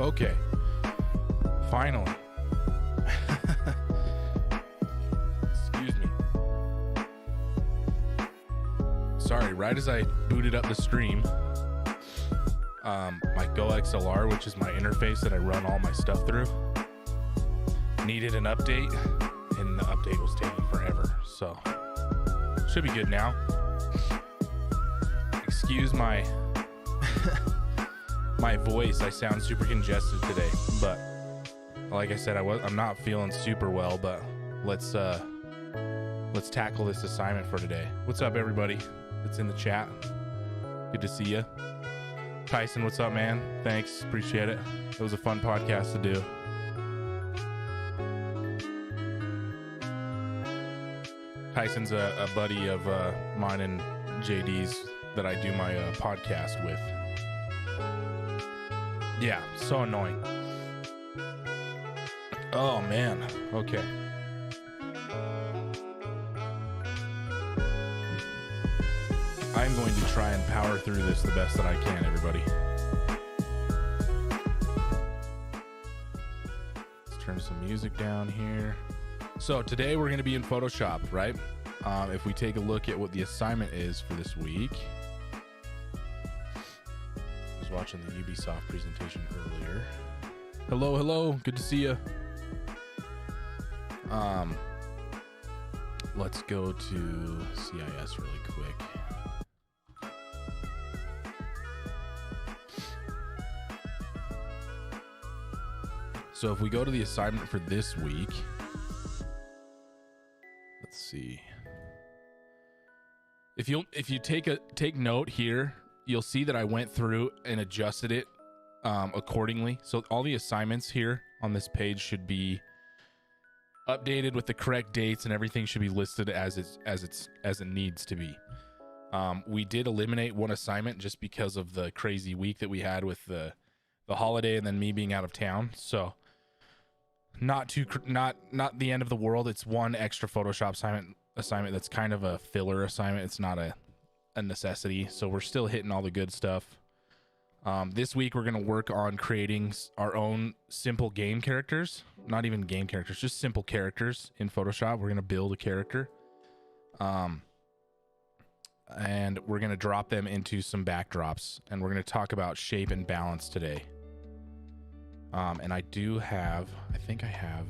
Okay. Finally. Excuse me. Sorry, right as I booted up the stream, my Go XLR, which is my interface that I run all my stuff through, needed an update, and the update was taking forever. So, should be good now. Excuse my my voice. I sound super congested today, but like I said, I'm not feeling super well. But let's tackle this assignment for today. What's up, everybody that's in the chat? Good to see you. Tyson, what's up, man? Thanks, appreciate it. It was a fun podcast to do. Tyson's a buddy of mine and JD's that I do my podcast with. Yeah, so annoying. Oh, man. Okay. I'm going to try and power through this the best that I can, everybody. Let's turn some music down here. So today we're going to be in Photoshop, right? If we take a look at what the assignment is for this week. I was watching the Ubisoft presentation earlier. Hello. Good to see you. Let's go to CIS really quick. So if we go to the assignment for this week, let's see. If you take note here, you'll see that I went through and adjusted it accordingly. So all the assignments here on this page should be updated with the correct dates, and everything should be listed as it needs to be. We did eliminate one assignment just because of the crazy week that we had with the holiday and then me being out of town. So not the end of the world. It's one extra Photoshop assignment that's kind of a filler assignment. It's not a necessity. So we're still hitting all the good stuff. This week we're going to work on creating our own simple game characters. Not even game characters, just simple characters in Photoshop. We're going to build a character. And we're going to drop them into some backdrops. And we're going to talk about shape and balance today. And I think I have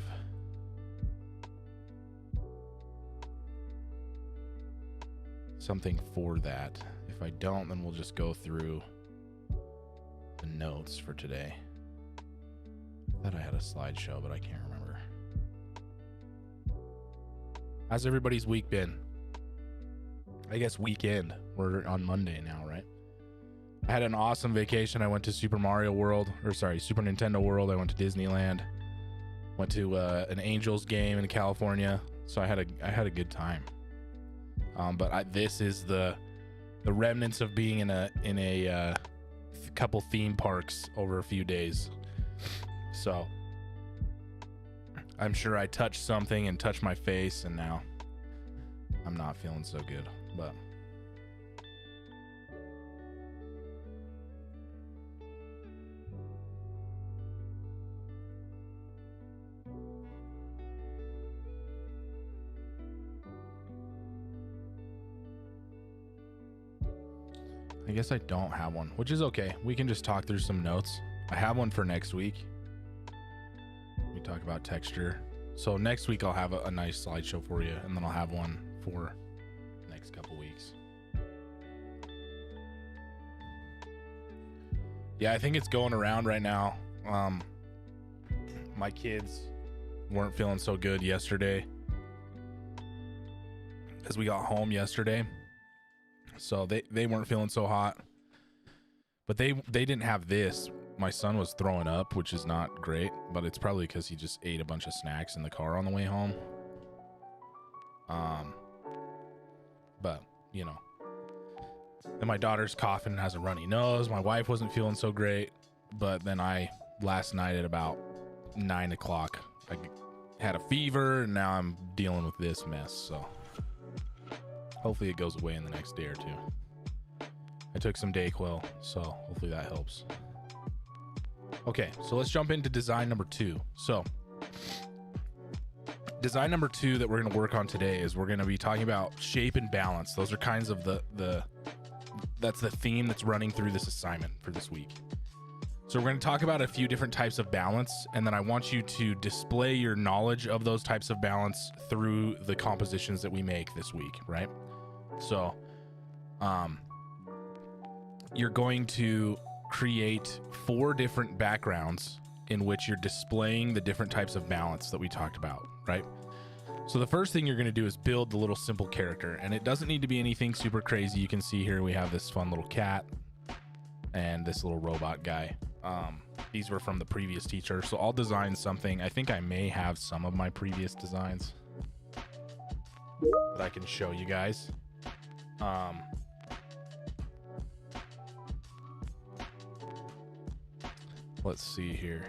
something for that. If I don't, then we'll just go through the notes for today. I thought I had a slideshow, but I can't remember. How's everybody's week been? I guess weekend. We're on Monday now, right? I had an awesome vacation. I went to Super Nintendo World. I went to Disneyland. Went to an Angels game in California. So I had a good time. But this is the remnants of being in a couple theme parks over a few days. So I'm sure I touched something and touched my face, and now I'm not feeling so good. But I guess I don't have one, which is okay. We can just talk through some notes. I have one for next week. We talk about texture. So next week I'll have a nice slideshow for you, and then I'll have one for the next couple weeks. Yeah, I think it's going around right now. My kids weren't feeling so good yesterday because we got home yesterday. So they weren't feeling so hot, but they didn't have this. My son was throwing up, which is not great, but it's probably because he just ate a bunch of snacks in the car on the way home. But you know, and my daughter's coughing and has a runny nose. My wife wasn't feeling so great, but then last night at about 9 o'clock, I had a fever, and now I'm dealing with this mess. So hopefully it goes away in the next day or two. I took some Dayquil, so hopefully that helps. Okay, so let's jump into design number 2. So design number 2 that we're going to work on today is we're going to be talking about shape and balance. Those are kinds of that's the theme that's running through this assignment for this week. So we're going to talk about a few different types of balance, and then I want you to display your knowledge of those types of balance through the compositions that we make this week, right? So you're going to create 4 different backgrounds in which you're displaying the different types of balance that we talked about, right? So the first thing you're going to do is build the little simple character, and it doesn't need to be anything super crazy. You can see here we have this fun little cat and this little robot guy. These were from the previous teacher, so I'll design something. I think I may have some of my previous designs that I can show you guys. Let's see here.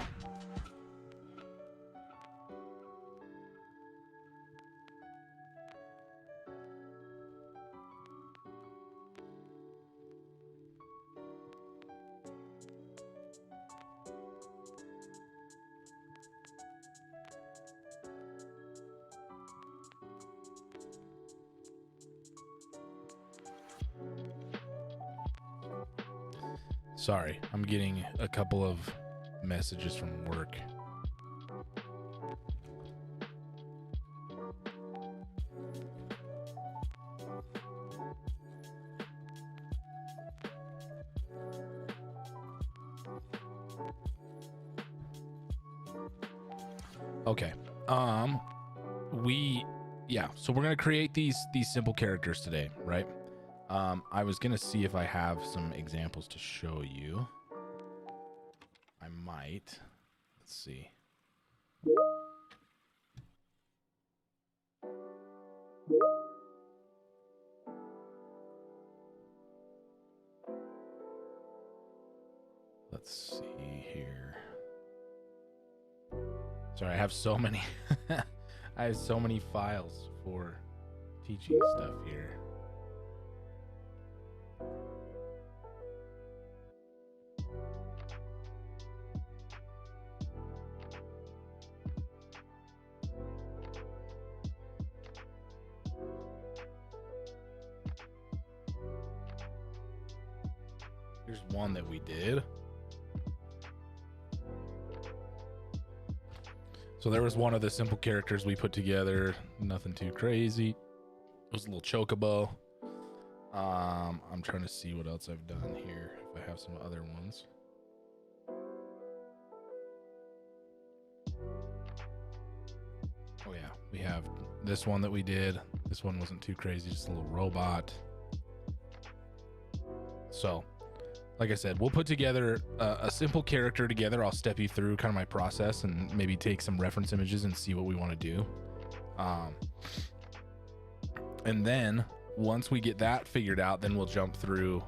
Sorry, I'm getting a couple of messages from work. Okay. So we're going to create these simple characters today, right? I was going to see if I have some examples to show you. I might. Let's see. Let's see here. Sorry, I have so many. I have so many files for teaching stuff here. Here's one that we did. So there was one of the simple characters we put together. Nothing too crazy. It was a little chocobo. I'm trying to see what else I've done here. If I have some other ones. Oh yeah, we have this one that we did. This one wasn't too crazy, just a little robot. So, like I said, we'll put together a simple character together. I'll step you through kind of my process and maybe take some reference images and see what we want to do. And then once we get that figured out, then we'll jump through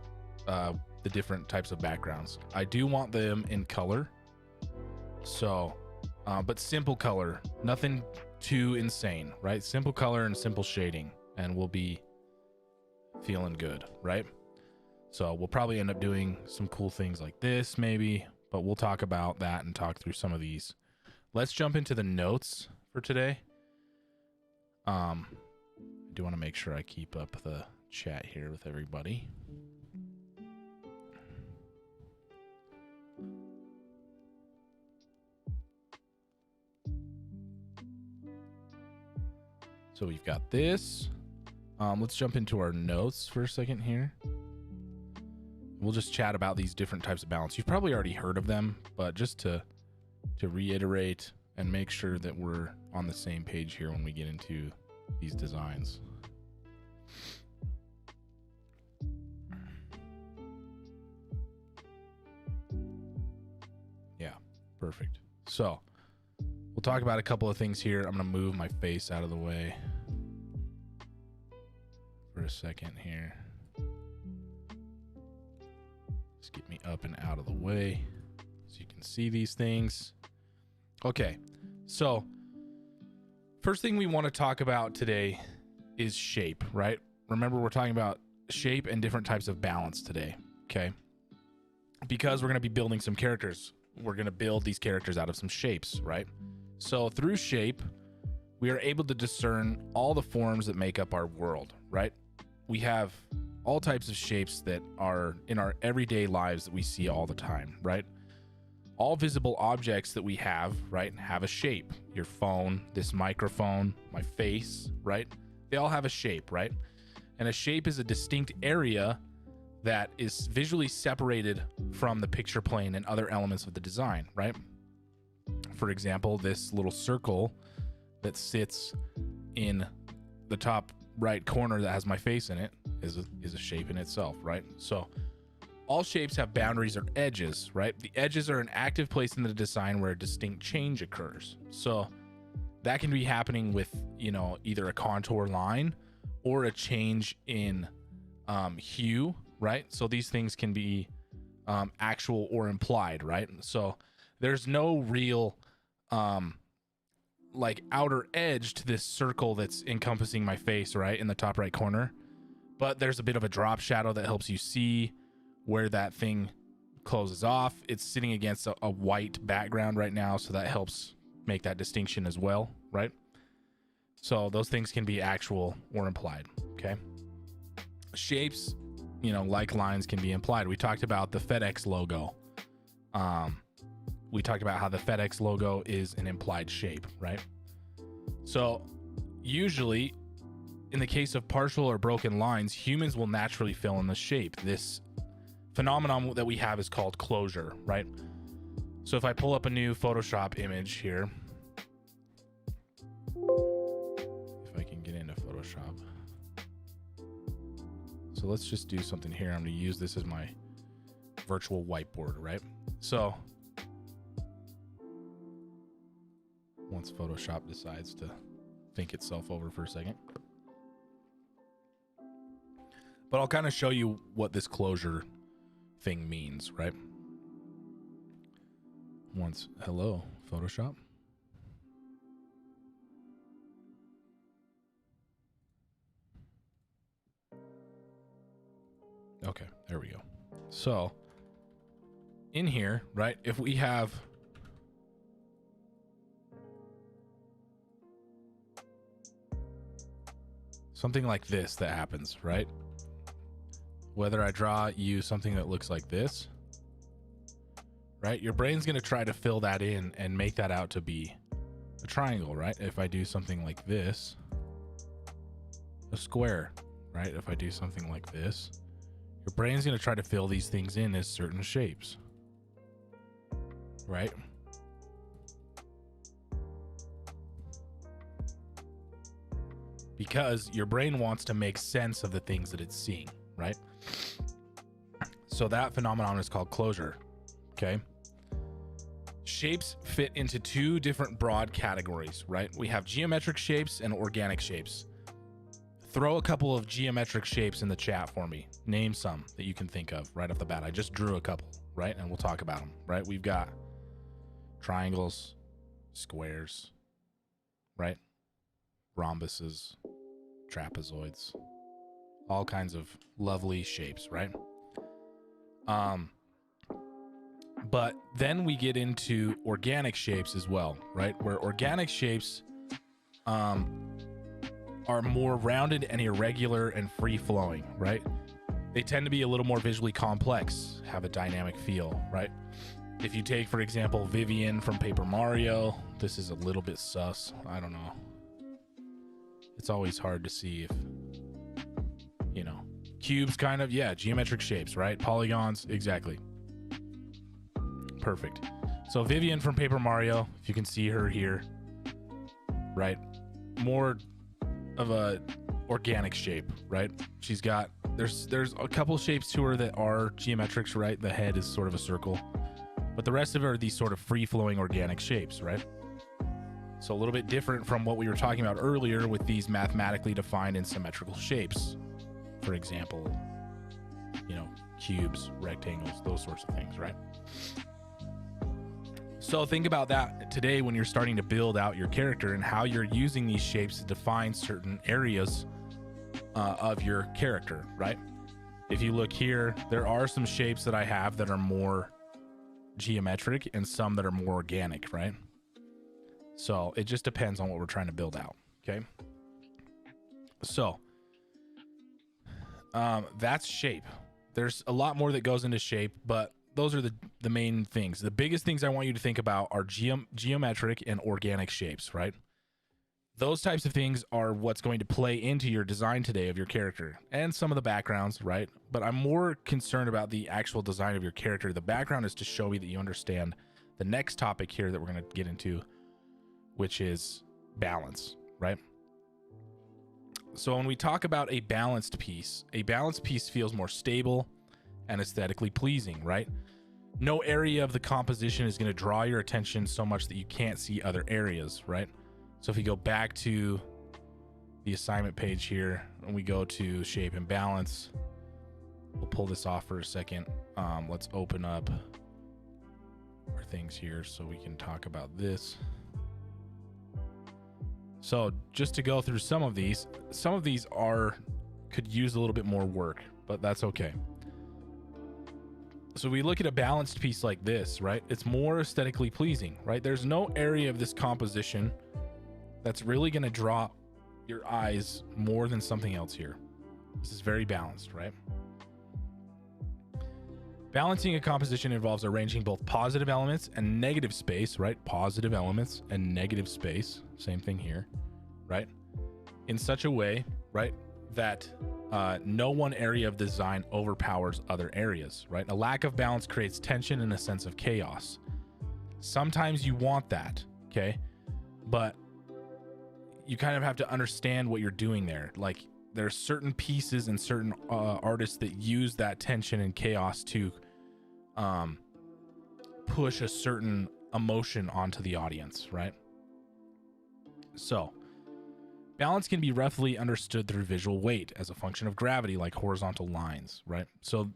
the different types of backgrounds. I do want them in color. So, but simple color, nothing too insane, right? Simple color and simple shading, and we'll be feeling good, right? So we'll probably end up doing some cool things like this maybe, but we'll talk about that and talk through some of these. Let's jump into the notes for today. I do want to make sure I keep up the chat here with everybody. So we've got this. Let's jump into our notes for a second here. We'll just chat about these different types of balance. You've probably already heard of them, but just to reiterate and make sure that we're on the same page here when we get into these designs. Yeah, perfect. So we'll talk about a couple of things here. I'm going to move my face out of the way for a second here. Just get me up and out of the way so you can see these things. Okay, so first thing we want to talk about today is shape, right? Remember, we're talking about shape and different types of balance today, okay? Because we're going to be building some characters. we're going to build these characters out of some shapes, right? So through shape, we are able to discern all the forms that make up our world, right? We have all types of shapes that are in our everyday lives that we see all the time, right? All visible objects that we have, right, have a shape. Your phone, this microphone, my face, right? They all have a shape, right? And a shape is a distinct area that is visually separated from the picture plane and other elements of the design, right? For example, this little circle that sits in the top right corner that has my face in it is a shape in itself, right? So all shapes have boundaries or edges, right? The edges are an active place in the design where a distinct change occurs. So that can be happening with, you know, either a contour line or a change in hue, right? So these things can be actual or implied, right? So there's no real like outer edge to this circle that's encompassing my face, right, in the top right corner, but there's a bit of a drop shadow that helps you see where that thing closes off. It's sitting against a white background right now, so that helps make that distinction as well, right? So those things can be actual or implied. Okay, shapes, you know, like lines, can be implied. We talked about the FedEx logo. We talked about how the FedEx logo is an implied shape, right? So usually in the case of partial or broken lines, humans will naturally fill in the shape. This phenomenon that we have is called closure, right? So if I pull up a new Photoshop image here, if I can get into Photoshop. So let's just do something here. I'm going to use this as my virtual whiteboard, right? So once Photoshop decides to think itself over for a second. But I'll kind of show you what this closure thing means, right? Once, hello, Photoshop. Okay, there we go. So in here, right, if we have something like this that happens, right? Whether I draw you something that looks like this, right? Your brain's going to try to fill that in and make that out to be a triangle, right? If I do something like this, a square, right? If I do something like this, your brain's going to try to fill these things in as certain shapes, right? Because your brain wants to make sense of the things that it's seeing, right? So that phenomenon is called closure. Okay. Shapes fit into two different broad categories, right? We have geometric shapes and organic shapes. Throw a couple of geometric shapes in the chat for me. Name some that you can think of right off the bat. I just drew a couple, right? And we'll talk about them, right? We've got triangles, squares, right? Rhombuses, trapezoids, all kinds of lovely shapes, right? But then we get into organic shapes as well, right? Where organic shapes are more rounded and irregular and free-flowing, right? They tend to be a little more visually complex, have a dynamic feel, right? If you take, for example, Vivian from Paper Mario, this is a little bit sus. I don't know. It's always hard to see if, you know, cubes kind of, yeah, geometric shapes, right? Polygons, exactly. Perfect. So Vivian from Paper Mario, if you can see her here, right? More of a organic shape, right? She's got, there's a couple shapes to her that are geometrics, right? The head is sort of a circle, but the rest of it are these sort of free-flowing organic shapes, right? So a little bit different from what we were talking about earlier with these mathematically defined and symmetrical shapes. For example, you know, cubes, rectangles, those sorts of things, right? So think about that today when you're starting to build out your character and how you're using these shapes to define certain areas of your character, right? If you look here, there are some shapes that I have that are more geometric and some that are more organic, right? So it just depends on what we're trying to build out. Okay. So that's shape. There's a lot more that goes into shape, but those are the main things. The biggest things I want you to think about are geometric and organic shapes, right? Those types of things are what's going to play into your design today of your character and some of the backgrounds, right? But I'm more concerned about the actual design of your character. The background is to show me that you understand the next topic here that we're going to get into, which is balance, right? So when we talk about a balanced piece feels more stable and aesthetically pleasing, right? No area of the composition is going to draw your attention so much that you can't see other areas, right? So if you go back to the assignment page here and we go to shape and balance, we'll pull this off for a second. Let's open up our things here so we can talk about this. So just to go through some of these could use a little bit more work, but that's okay. So we look at a balanced piece like this, right? It's more aesthetically pleasing, right? There's no area of this composition that's really going to draw your eyes more than something else here. This is very balanced, right? Balancing a composition involves arranging both positive elements and negative space, right? Positive elements and negative space, same thing here, right? In such a way, right, that no one area of design overpowers other areas, right? A lack of balance creates tension and a sense of chaos. Sometimes you want that, okay? But you kind of have to understand what you're doing there. Like, there are certain pieces and certain artists that use that tension and chaos to push a certain emotion onto the audience, right? So balance can be roughly understood through visual weight as a function of gravity, like horizontal lines, right? So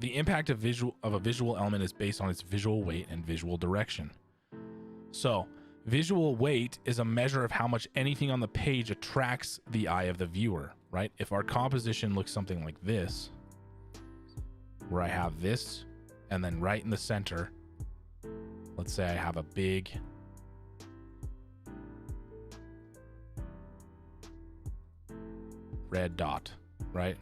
the impact of a visual element is based on its visual weight and visual direction. So visual weight is a measure of how much anything on the page attracts the eye of the viewer, right? If our composition looks something like this, where I have this, and then right in the center, let's say I have a big red dot, right?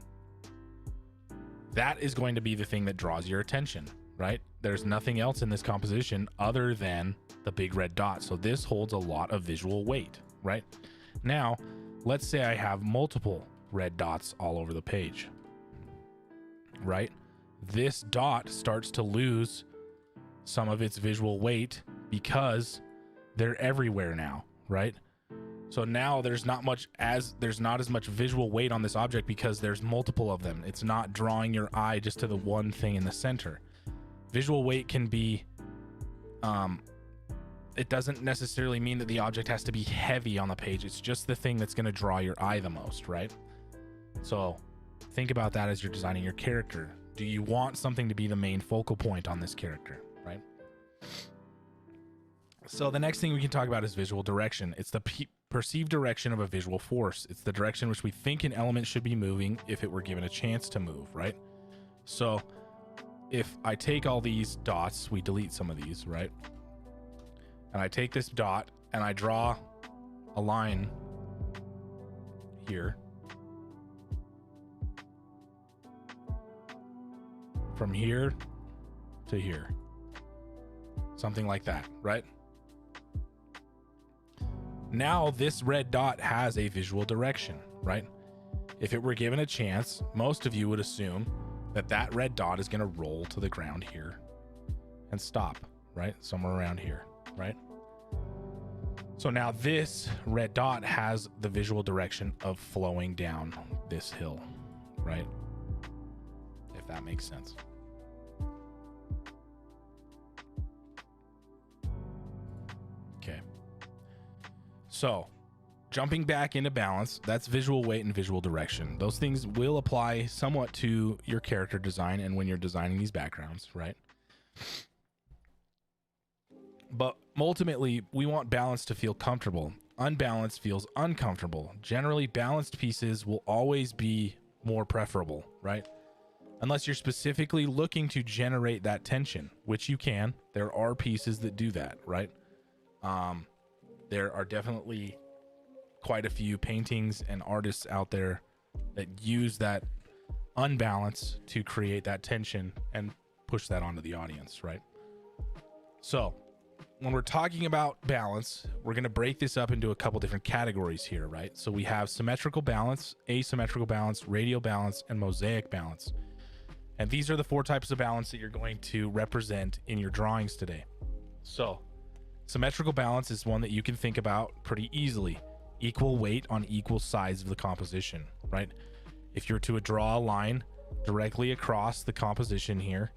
That is going to be the thing that draws your attention, right? There's nothing else in this composition other than the big red dot. So this holds a lot of visual weight, right? Now, let's say I have multiple red dots all over the page, right? This dot starts to lose some of its visual weight because they're everywhere now, right? So now there's not as much visual weight on this object because there's multiple of them. It's not drawing your eye just to the one thing in the center. Visual weight can be, it doesn't necessarily mean that the object has to be heavy on the page. It's just the thing that's going to draw your eye the most, right? So think about that as you're designing your character. Do you want something to be the main focal point on this character, right? So the next thing we can talk about is visual direction. It's the perceived direction of a visual force. It's the direction which we think an element should be moving if it were given a chance to move, right? So if I take all these dots, we delete some of these, right? And I take this dot and I draw a line here. From here to here. Something like that, right? Now this red dot has a visual direction, right? If it were given a chance, most of you would assume that that red dot is going to roll to the ground here and stop, right? Somewhere around here, right? So now this red dot has the visual direction of flowing down this hill, right? If that makes sense. Okay. So jumping back into balance, that's visual weight and visual direction. Those things will apply somewhat to your character design and when you're designing these backgrounds, right? But ultimately, we want balance to feel comfortable. Unbalanced feels uncomfortable. Generally, balanced pieces will always be more preferable, right? unless you're specifically looking to generate that tension, which you can. There are pieces that do that, right? There are definitely quite a few paintings and artists out there that use that unbalance to create that tension and push that onto the audience, right? So when we're talking about balance, we're going to break this up into a couple different categories here, right? So we have symmetrical balance, asymmetrical balance, radial balance, and mosaic balance. And these are the 4 types of balance that you're going to represent in your drawings today. So symmetrical balance is one that you can think about pretty easily. Equal weight on equal sides of the composition, right? If you're to draw a line directly across the composition here,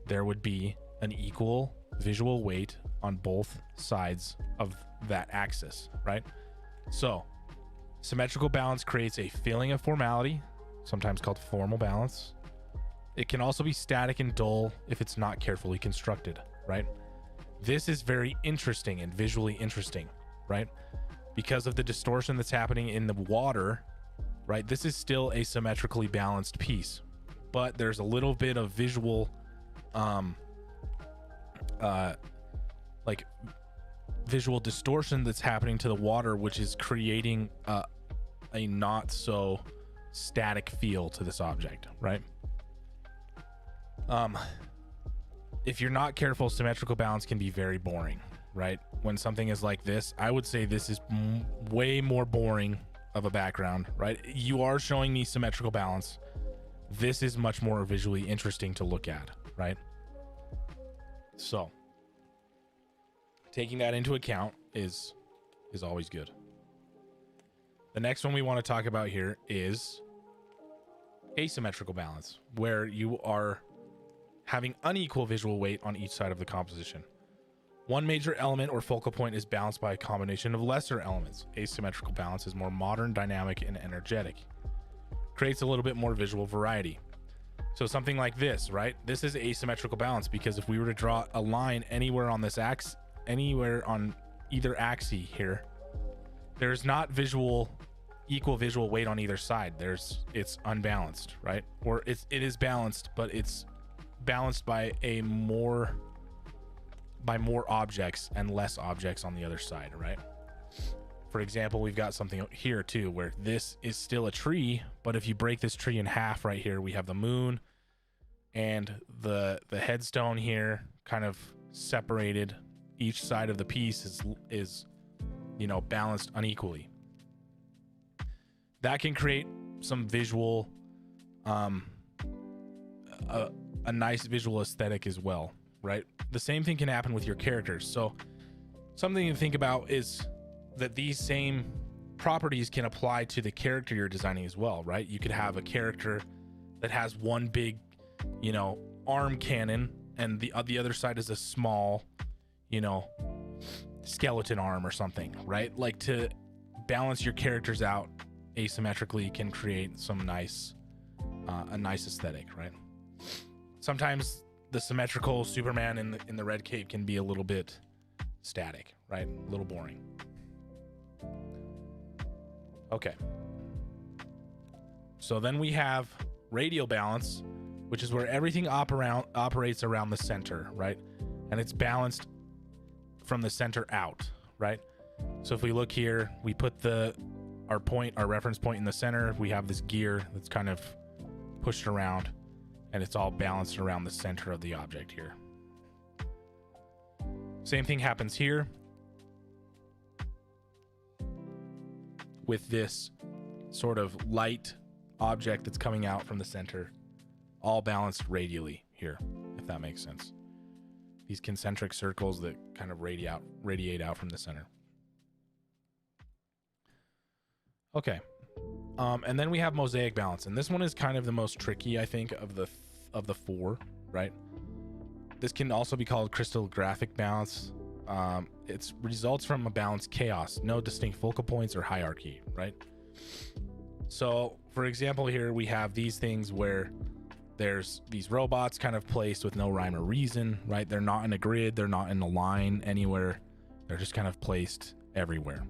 there would be an equal visual weight on both sides of that axis, right? So symmetrical balance creates a feeling of formality, sometimes called formal balance. It can also be static and dull if it's not carefully constructed, right? This is very interesting and visually interesting, right? Because of the distortion that's happening in the water, right? This is still a symmetrically balanced piece, but there's a little bit of visual, like visual distortion that's happening to the water, which is creating a not so static feel to this object, right? If you're not careful, symmetrical balance can be very boring, right? When something is like this, I would say this is way more boring of a background, right? You are showing me symmetrical balance. This is much more visually interesting to look at, right? So taking that into account is always good. The next one we want to talk about here is asymmetrical balance, where you are having unequal visual weight on each side of the composition. One major element or focal point is balanced by a combination of lesser elements. Asymmetrical balance is more modern, dynamic, and energetic. Creates a little bit more visual variety. So something like this, right? This is asymmetrical balance, because if we were to draw a line anywhere on this axis, anywhere on either axis here, there's not equal visual weight on either side. It's unbalanced, right? Or it is balanced, but it's balanced by more objects and less objects on the other side, right? For example, we've got something here too where this is still a tree, but if you break this tree in half right here, we have the moon and the headstone here kind of separated. Each side of the piece is balanced unequally. That can create some visual a nice visual aesthetic as well, right? The same thing can happen with your characters. So something to think about is that these same properties can apply to the character you're designing as well, right? You could have a character that has one big, arm cannon, and the other side is a small, skeleton arm or something, right? Like, to balance your characters out asymmetrically can create some a nice aesthetic, right? Sometimes the symmetrical Superman in the red cape can be a little bit static, right? A little boring. Okay. So then we have radial balance, which is where everything operates around the center, right? And it's balanced from the center out, right? So if we look here, we put our reference point in the center. We have this gear that's kind of pushed around, and it's all balanced around the center of the object here. Same thing happens here with this sort of light object that's coming out from the center, all balanced radially here, if that makes sense. These concentric circles that kind of radiate out from the center. Okay. And then we have mosaic balance, and this one is kind of the most tricky, I think, of the 4, right? This can also be called crystallographic balance. It results from a balanced chaos, no distinct focal points or hierarchy, right? So, for example, here we have these things where there's these robots kind of placed with no rhyme or reason, right? They're not in a grid, they're not in a line anywhere. They're just kind of placed everywhere.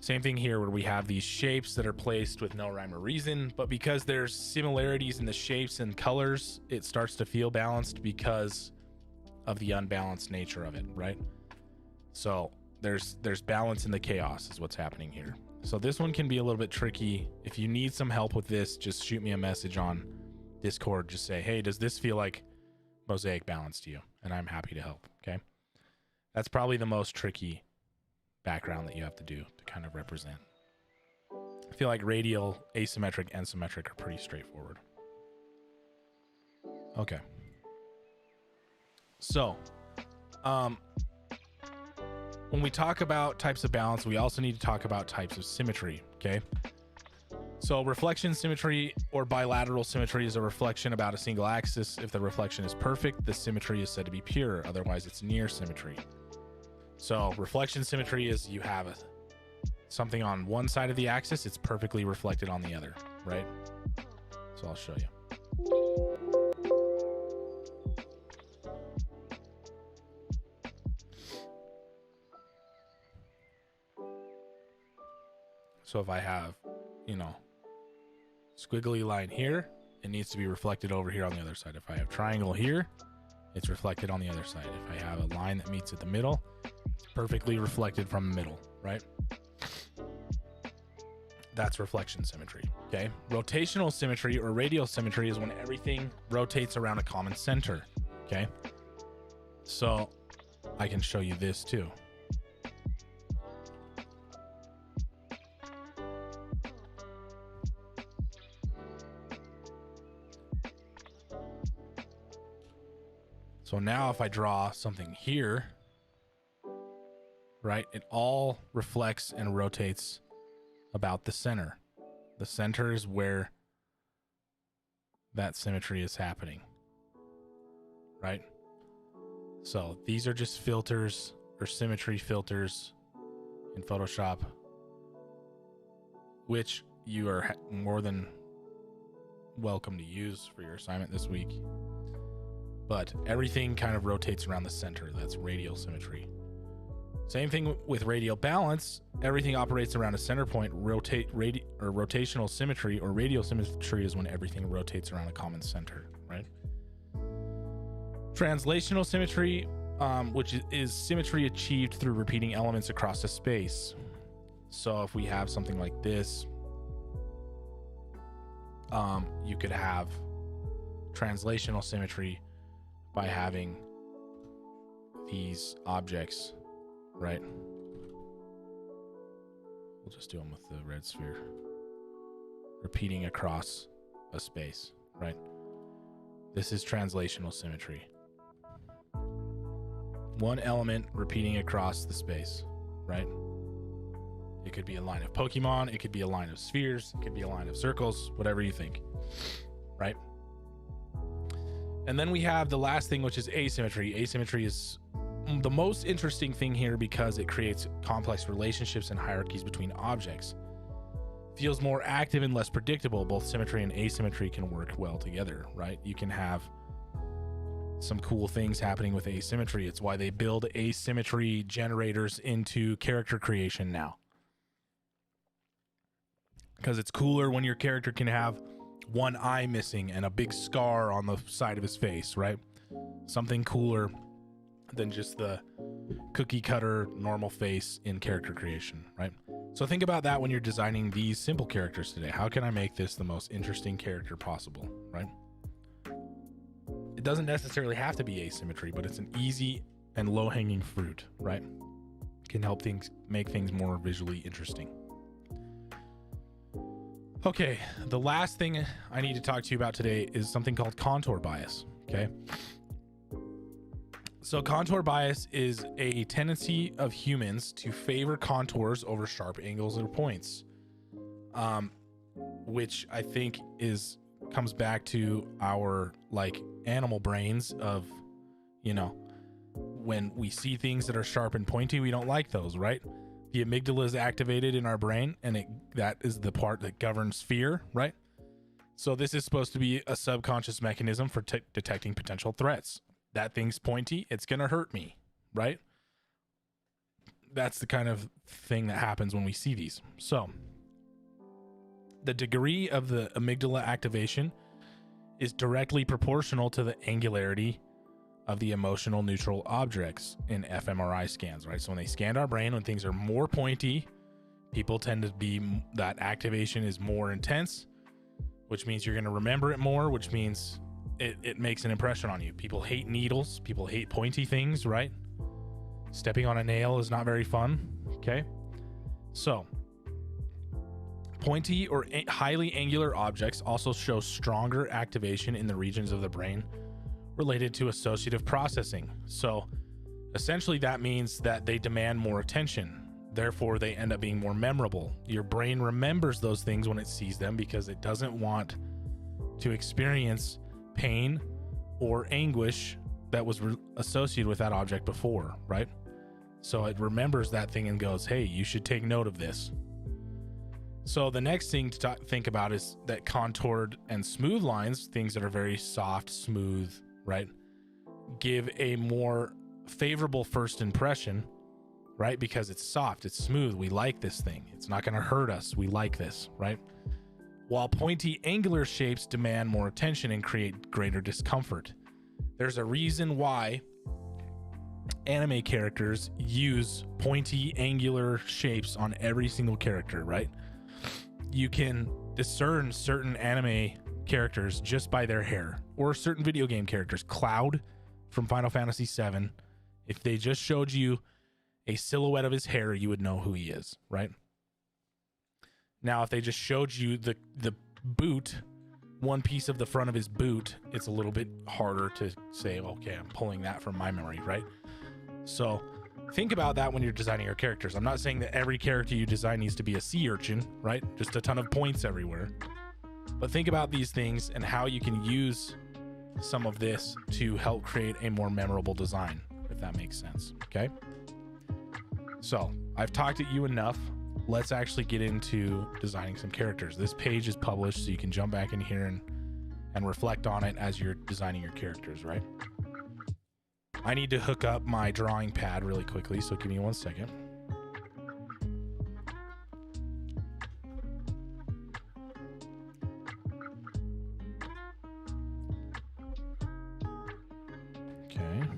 Same thing here where we have these shapes that are placed with no rhyme or reason, but because there's similarities in the shapes and colors, it starts to feel balanced because of the unbalanced nature of it, right? So there's balance in the chaos is what's happening here. So this one can be a little bit tricky. If you need some help with this, just shoot me a message on Discord. Just say, hey, does this feel like mosaic balance to you? And I'm happy to help, okay? That's probably the most tricky background that you have to do to kind of represent. I feel like radial, asymmetric, and symmetric are pretty straightforward. Okay. So, when we talk about types of balance, we also need to talk about types of symmetry, okay? So reflection symmetry or bilateral symmetry is a reflection about a single axis. If the reflection is perfect, the symmetry is said to be pure. Otherwise, it's near symmetry. So reflection symmetry is you have something on one side of the axis, it's perfectly reflected on the other, right? So I'll show you. So if I have, squiggly line here, it needs to be reflected over here on the other side. If I have triangle here, it's reflected on the other side. If I have a line that meets at the middle, it's perfectly reflected from the middle, right? That's reflection symmetry, okay? Rotational symmetry or radial symmetry is when everything rotates around a common center, okay? So I can show you this too. So now if I draw something here, right, it all reflects and rotates about the center. The center is where that symmetry is happening, right? So these are just filters or symmetry filters in Photoshop, which you are more than welcome to use for your assignment this week. But everything kind of rotates around the center. That's radial symmetry. Same thing with radial balance. Everything operates around a center point. Rotational symmetry or radial symmetry is when everything rotates around a common center, right? Translational symmetry, which is symmetry achieved through repeating elements across a space. So if we have something like this, you could have translational symmetry by having these objects, right? We'll just do them with the red sphere. Repeating across a space, right? This is translational symmetry. One element repeating across the space, right? It could be a line of Pokemon, it could be a line of spheres, it could be a line of circles, whatever you think, right? And then we have the last thing, which is asymmetry. Asymmetry is the most interesting thing here because it creates complex relationships and hierarchies between objects. Feels more active and less predictable. Both symmetry and asymmetry can work well together, right? You can have some cool things happening with asymmetry. It's why they build asymmetry generators into character creation now. Because it's cooler when your character can have one eye missing and a big scar on the side of his face, right? Something cooler than just the cookie cutter normal face in character creation, right? So think about that when you're designing these simple characters today. How can I make this the most interesting character possible, right? It doesn't necessarily have to be asymmetry, but it's an easy and low-hanging fruit, right? It can help things make things more visually interesting. Okay, the last thing I need to talk to you about today is something called contour bias, okay? So contour bias is a tendency of humans to favor contours over sharp angles or points, which I think comes back to our animal brains of, when we see things that are sharp and pointy, we don't like those, right? The amygdala is activated in our brain, and that is the part that governs fear, right? So this is supposed to be a subconscious mechanism for detecting potential threats. That thing's pointy, it's going to hurt me, right? that's the kind of thing that happens when we see these. So the degree of the amygdala activation is directly proportional to the angularity of the emotional neutral objects in fMRI scans, right? So when they scanned our brain, when things are more pointy, people tend to be, that activation is more intense, which means you're going to remember it more, which means it makes an impression on you. People hate needles. People hate pointy things, right? Stepping on a nail is not very fun. Okay. So pointy or highly angular objects also show stronger activation in the regions of the brain related to associative processing. So essentially that means that they demand more attention. Therefore, they end up being more memorable. Your brain remembers those things when it sees them because it doesn't want to experience pain or anguish that was associated with that object before, right? So it remembers that thing and goes, hey, you should take note of this. So the next thing to think about is that contoured and smooth lines, things that are very soft, smooth, right, give a more favorable first impression, right? Because it's soft, it's smooth. We like this thing. It's not going to hurt us. We like this, right? While pointy, angular shapes demand more attention and create greater discomfort. There's a reason why anime characters use pointy, angular shapes on every single character, right? You can discern certain anime characters just by their hair, or certain video game characters. Cloud from Final Fantasy VII, if they just showed you a silhouette of his hair, you would know who he is, right? Now, if they just showed you the boot, one piece of the front of his boot, it's a little bit harder to say, okay, I'm pulling that from my memory, right? So think about that when you're designing your characters. I'm not saying that every character you design needs to be a sea urchin, right? Just a ton of points everywhere. But think about these things and how you can use some of this to help create a more memorable design, if that makes sense, okay? So I've talked at you enough. Let's actually get into designing some characters. This page is published, so you can jump back in here and reflect on it as you're designing your characters, right? I need to hook up my drawing pad really quickly, so give me 1 second. Okay.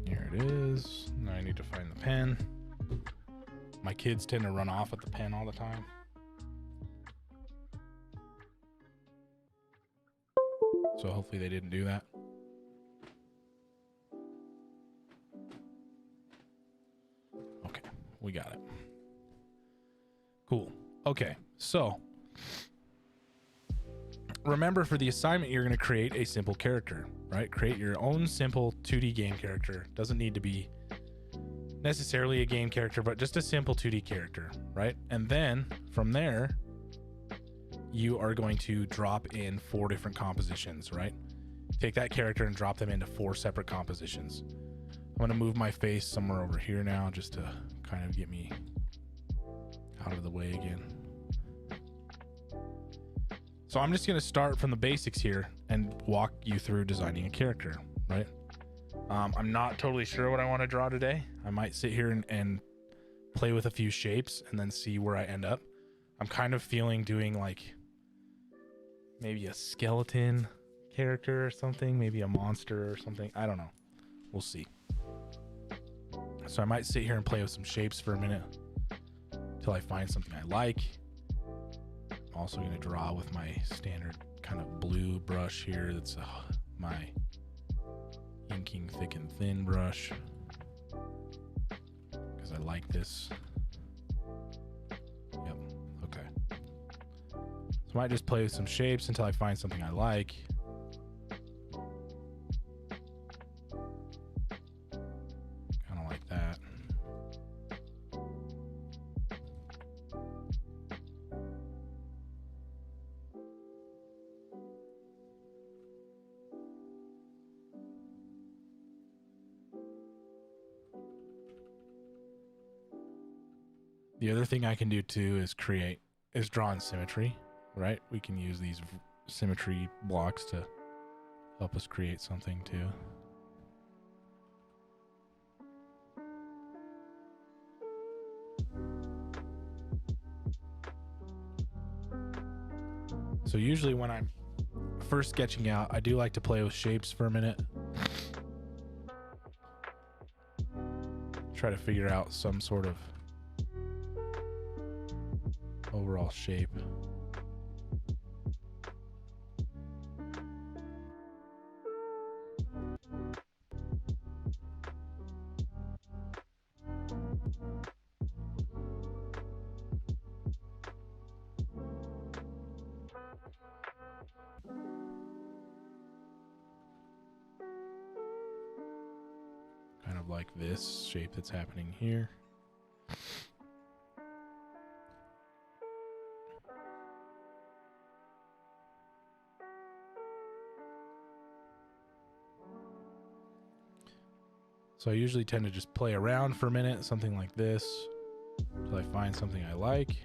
Here it is. Now I need to find the pen. My kids tend to run off at the pen all the time. So hopefully they didn't do that. Okay, we got it. Cool. Okay, so remember, for the assignment, you're going to create a simple character, right? Create your own simple 2D game character. Doesn't need to be necessarily a game character, but just a simple 2D character, right? And then from there, you are going to drop in 4 different compositions, right? Take that character and drop them into 4 separate compositions. I'm going to move my face somewhere over here now just to kind of get me out of the way again. So I'm just going to start from the basics here and walk you through designing a character, right? I'm not totally sure what I want to draw today. I might sit here and play with a few shapes and then see where I end up. I'm kind of feeling doing like maybe a skeleton character or something, maybe a monster or something. I don't know. We'll see. So I might sit here and play with some shapes for a minute until I find something I like. I'm also going to draw with my standard kind of blue brush here. That's my inking thick and thin brush because I like this. Yep. Okay. So I might just play with some shapes until I find something I like. Kind of like that. The other thing I can do too is draw in symmetry, right? We can use these symmetry blocks to help us create something too. So usually when I'm first sketching out, I do like to play with shapes for a minute. Try to figure out some sort of overall shape. Kind of like this shape that's happening here. So I usually tend to just play around for a minute, something like this, until I find something I like.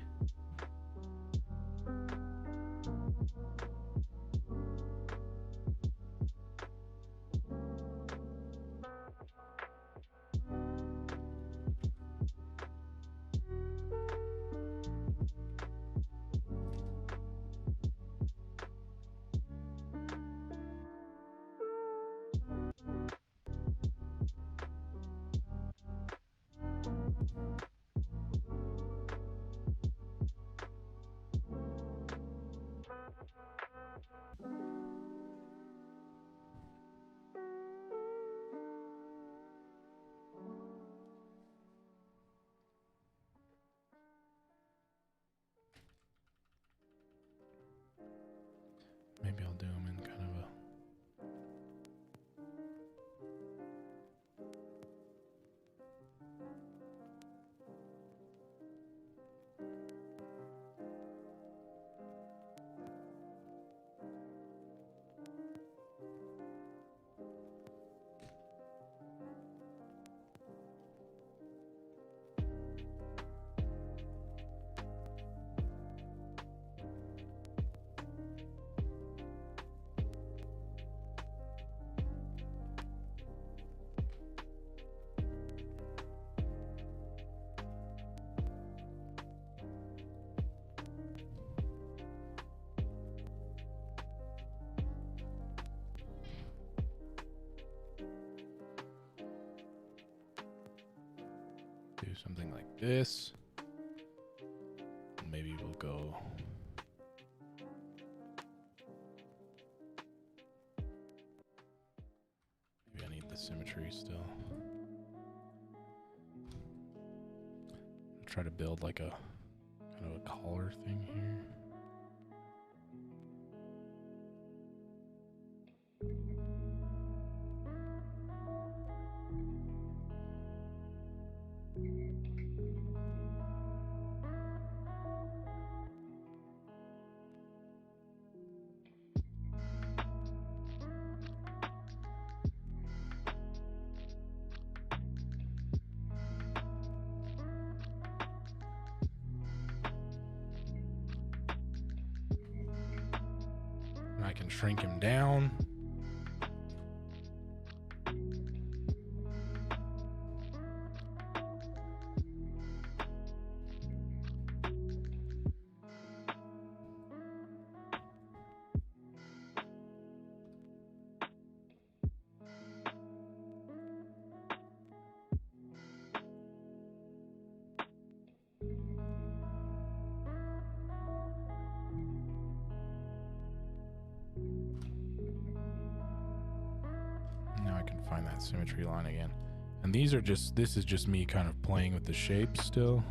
Maybe I'll do them in kind of a... do something like this. Maybe we'll go... Maybe I need the symmetry still. Try to build like a kind of a collar thing here. I can shrink him down. Now I can find that symmetry line again. And these are just, this is just me kind of playing with the shapes still.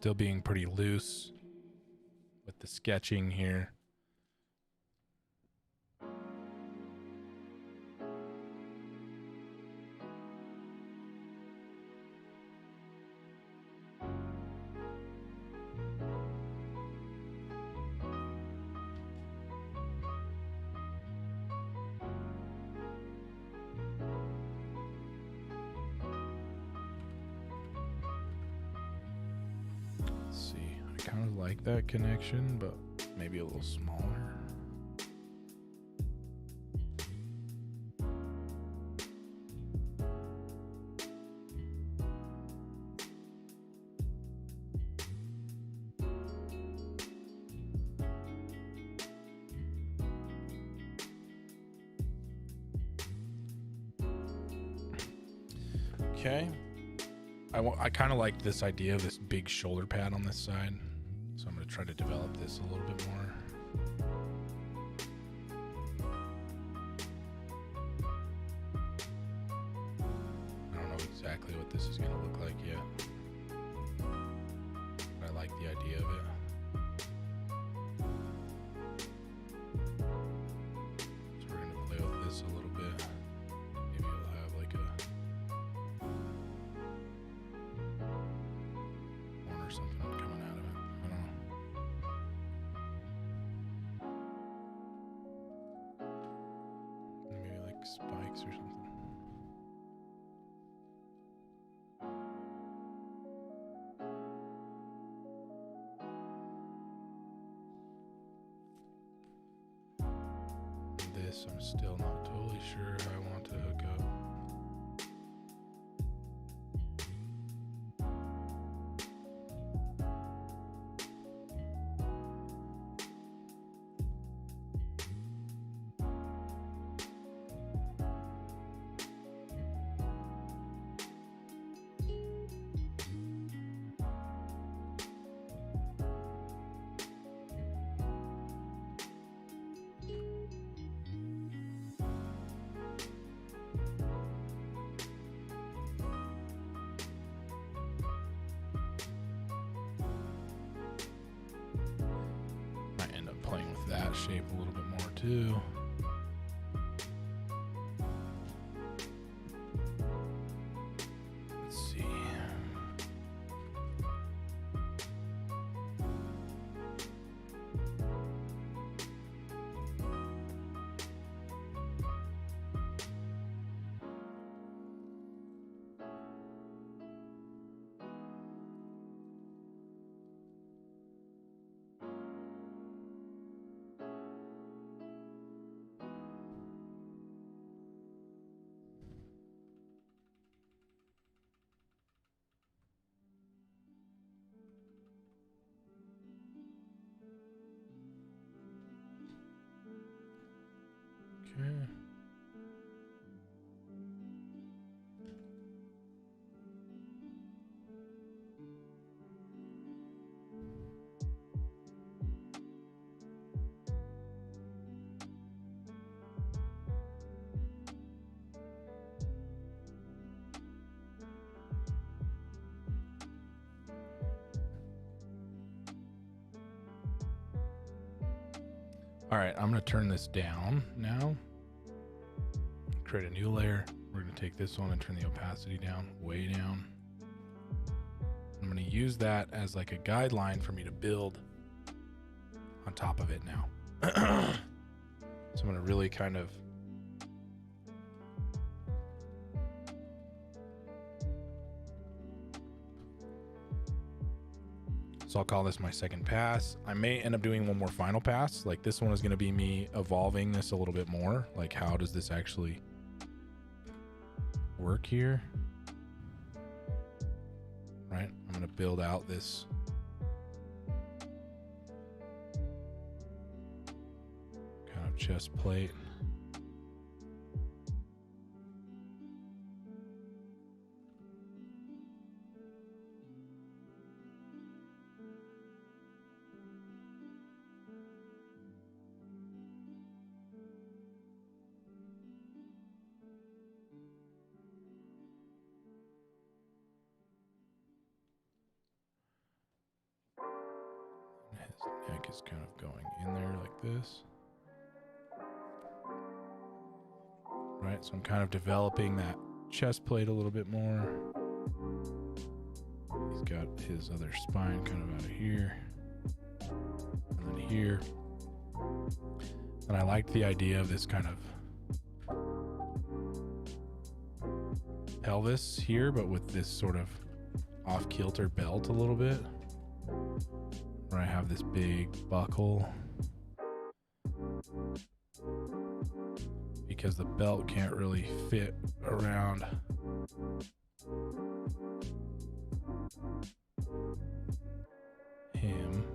still being pretty loose with the sketching here. Kind of like that connection, but maybe a little smaller. Okay. I kind of like this idea of this big shoulder pad on this side. So I'm going to try to develop this a little bit more. I don't know exactly what this is going to look like yet, but I like the idea of it. So we're going to play with this a little bit. Maybe it'll have like a horn or something coming out of it. I don't know. Maybe like spikes or something. This I'm still not totally sure how I want to hook up. Might end up playing with that shape a little bit more too. Let's see. Okay. All right, I'm going to turn this down now. Create a new layer. We're going to take this one and turn the opacity down, way down. I'm going to use that as like a guideline for me to build on top of it now. So I'm going to really kind of so I'll call this my second pass. I may end up doing one more final pass. Like this one is going to be me evolving this a little bit more. Like how does this actually work here? Right? I'm going to build out this kind of chest plate. neck is kind of going in there like this. Right, so I'm kind of developing that chest plate a little bit more. He's got his other spine kind of out of here. And then here. And I liked the idea of this kind of pelvis here, but with this sort of off-kilter belt a little bit, where I have this big buckle, because the belt can't really fit around him.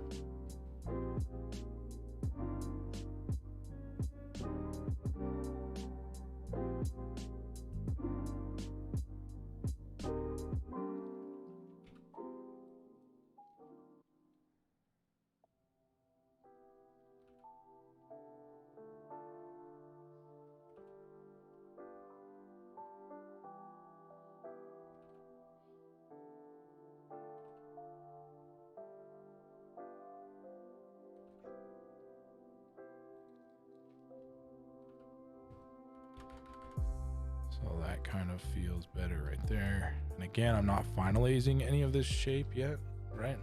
So that kind of feels better right there. And again, I'm not finalizing any of this shape yet, right?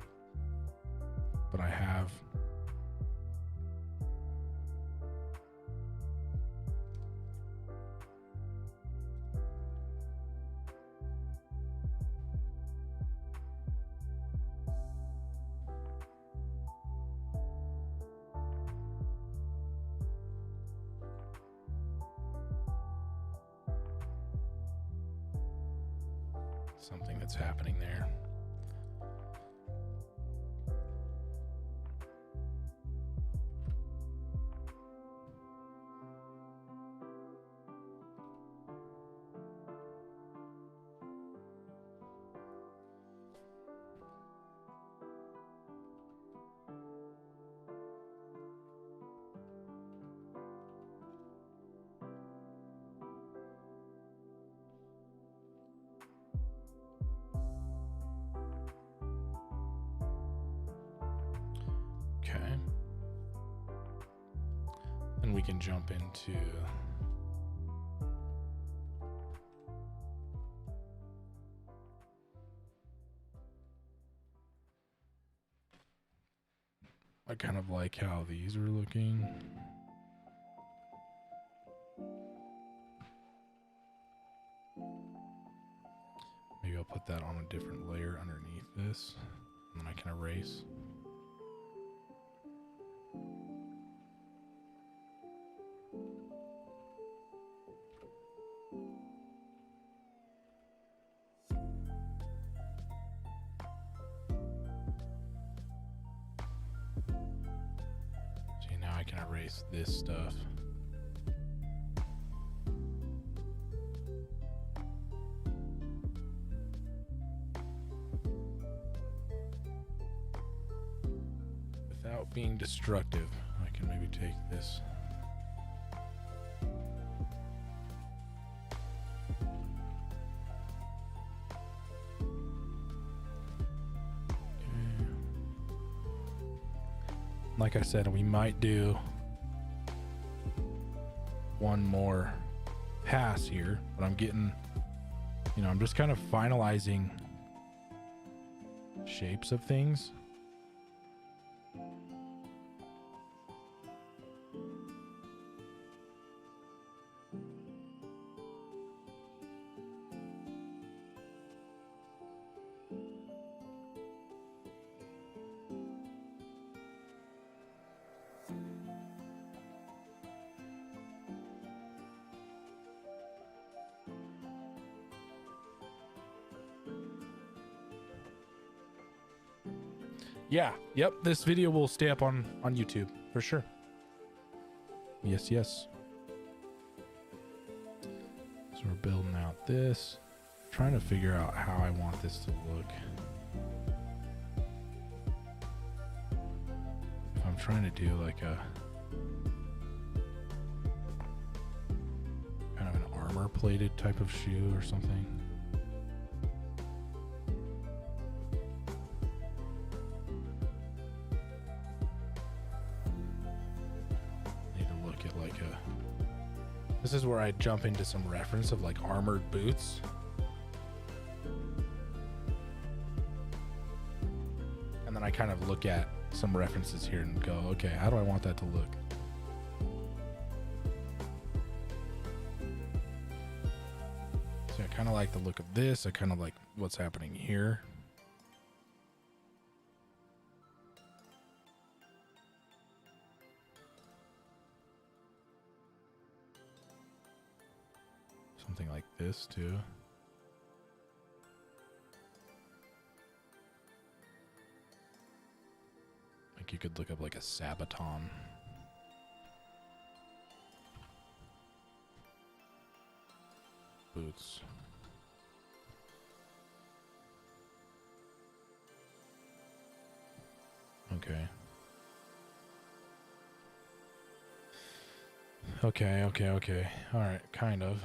But I have something that's happening there. Okay. Then we can jump into I kind of like how these are looking. Maybe I'll put that on a different layer underneath this, and then I can erase. See, now I can erase this stuff. Without being destructive, I can maybe take this. Okay. Like I said, we might do one more pass here, but I'm getting, I'm just kind of finalizing shapes of things. Yeah, yep, this video will stay up on YouTube for sure. Yes. So we're building out this, trying to figure out how I want this to look. If I'm trying to do like a kind of an armor plated type of shoe or something. this is where I jump into some reference of like armored boots. And then I kind of look at some references here and go, okay, how do I want that to look? So I kind of like the look of this. I kind of like what's happening here. Something like this too. Like you could look up like a Sabaton. Boots. Okay. Okay. All right, kind of.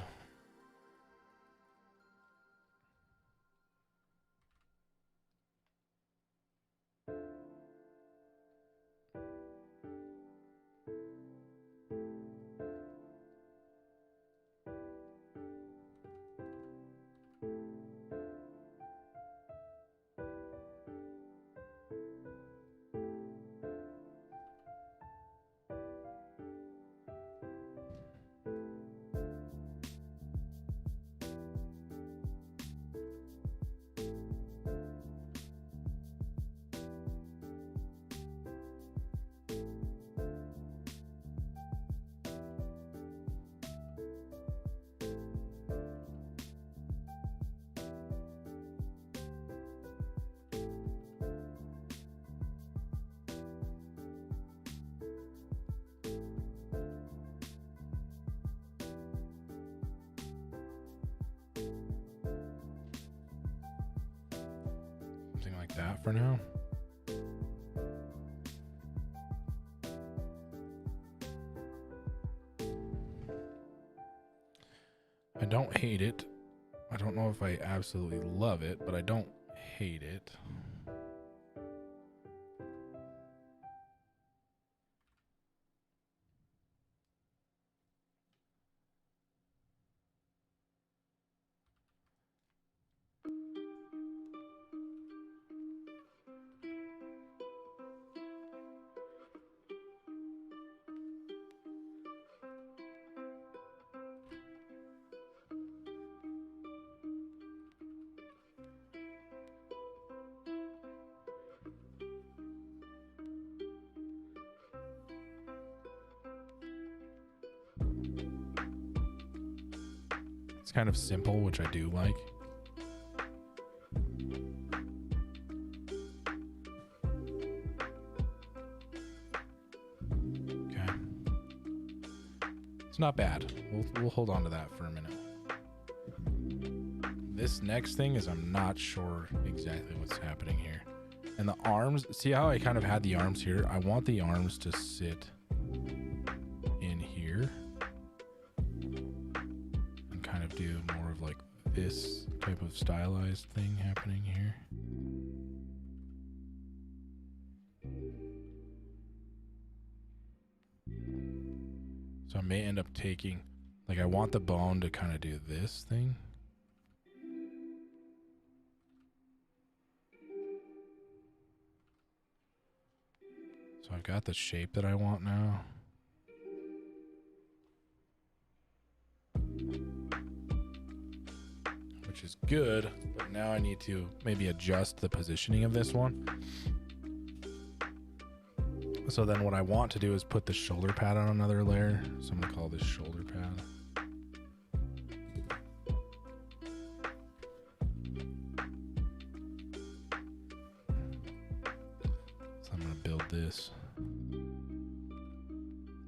Something like that for now. I don't hate it. I don't know if I absolutely love it, but I don't hate it. It's kind of simple, which I do like. Okay. It's not bad. We'll hold on to that for a minute. This next thing is I'm not sure exactly what's happening here. And the arms, see how I kind of had the arms here? I want the arms to sit in here. Do more of like this type of stylized thing happening here. So I may end up taking, like I want the bone to kind of do this thing. So I've got the shape that I want now. Which is good, but now I need to maybe adjust the positioning of this one. So then what I want to do is put the shoulder pad on another layer. So I'm gonna call this shoulder pad. So I'm gonna build this.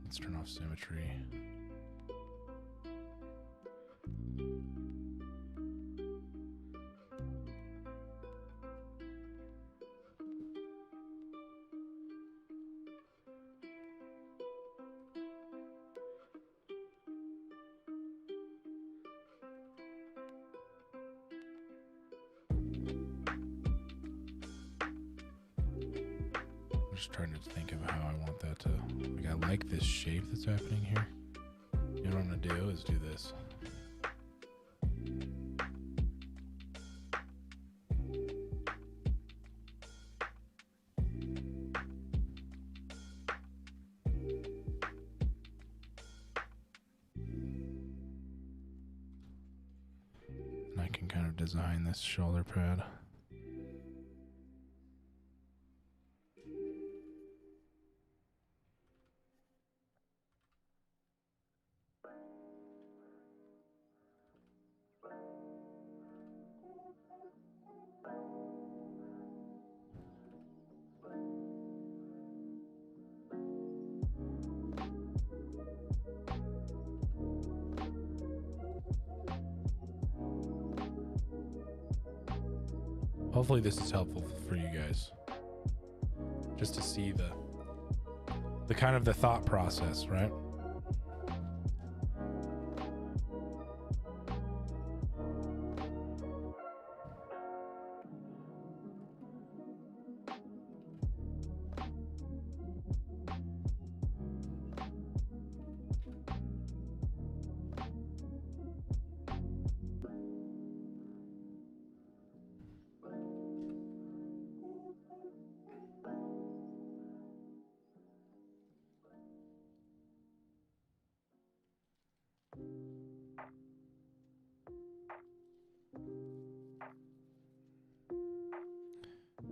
Let's turn off symmetry. Just trying to think of how I want that to, like, I like this shape that's happening here. You what I'm gonna do is do this. And I can kind of design this shoulder pad. Hopefully this is helpful for you guys, just to see the kind of the thought process, right?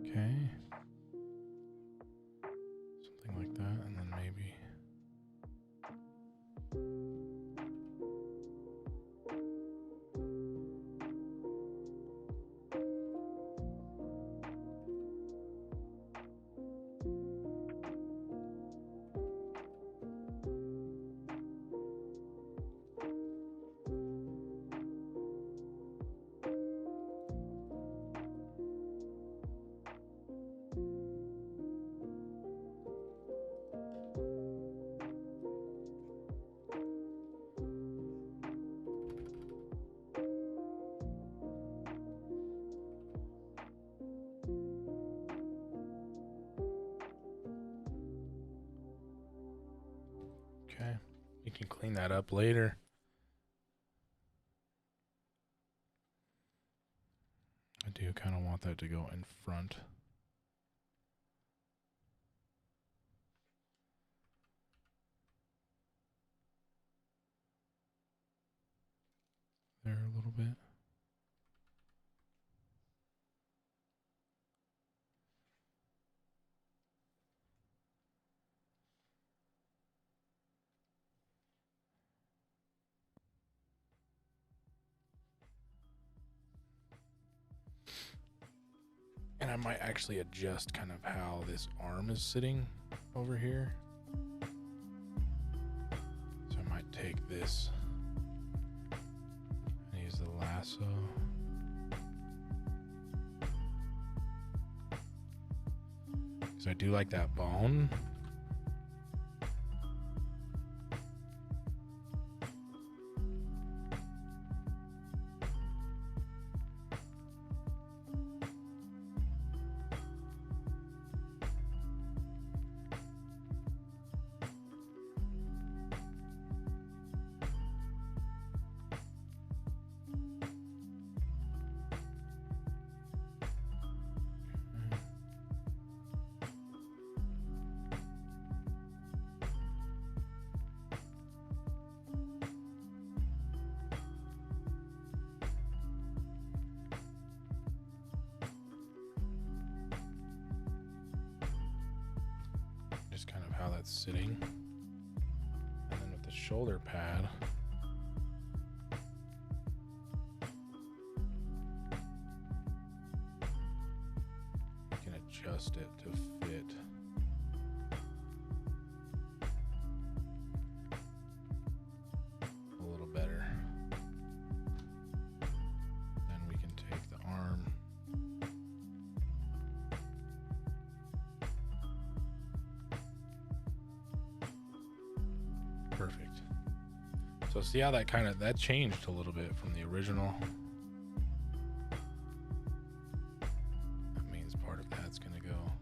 Okay. Something like that, and then maybe. Okay, you can clean that up later. I do kind of want that to go in front. There a little bit. And I might actually adjust kind of how this arm is sitting over here. So I might take this and use the lasso. Because I do like that bone. Kind of how that's sitting, and then with the shoulder pad, you can adjust it to fit. A little better. Then we can take the arm. Perfect. So see how that that changed a little bit from the original. That means part of that's going to go.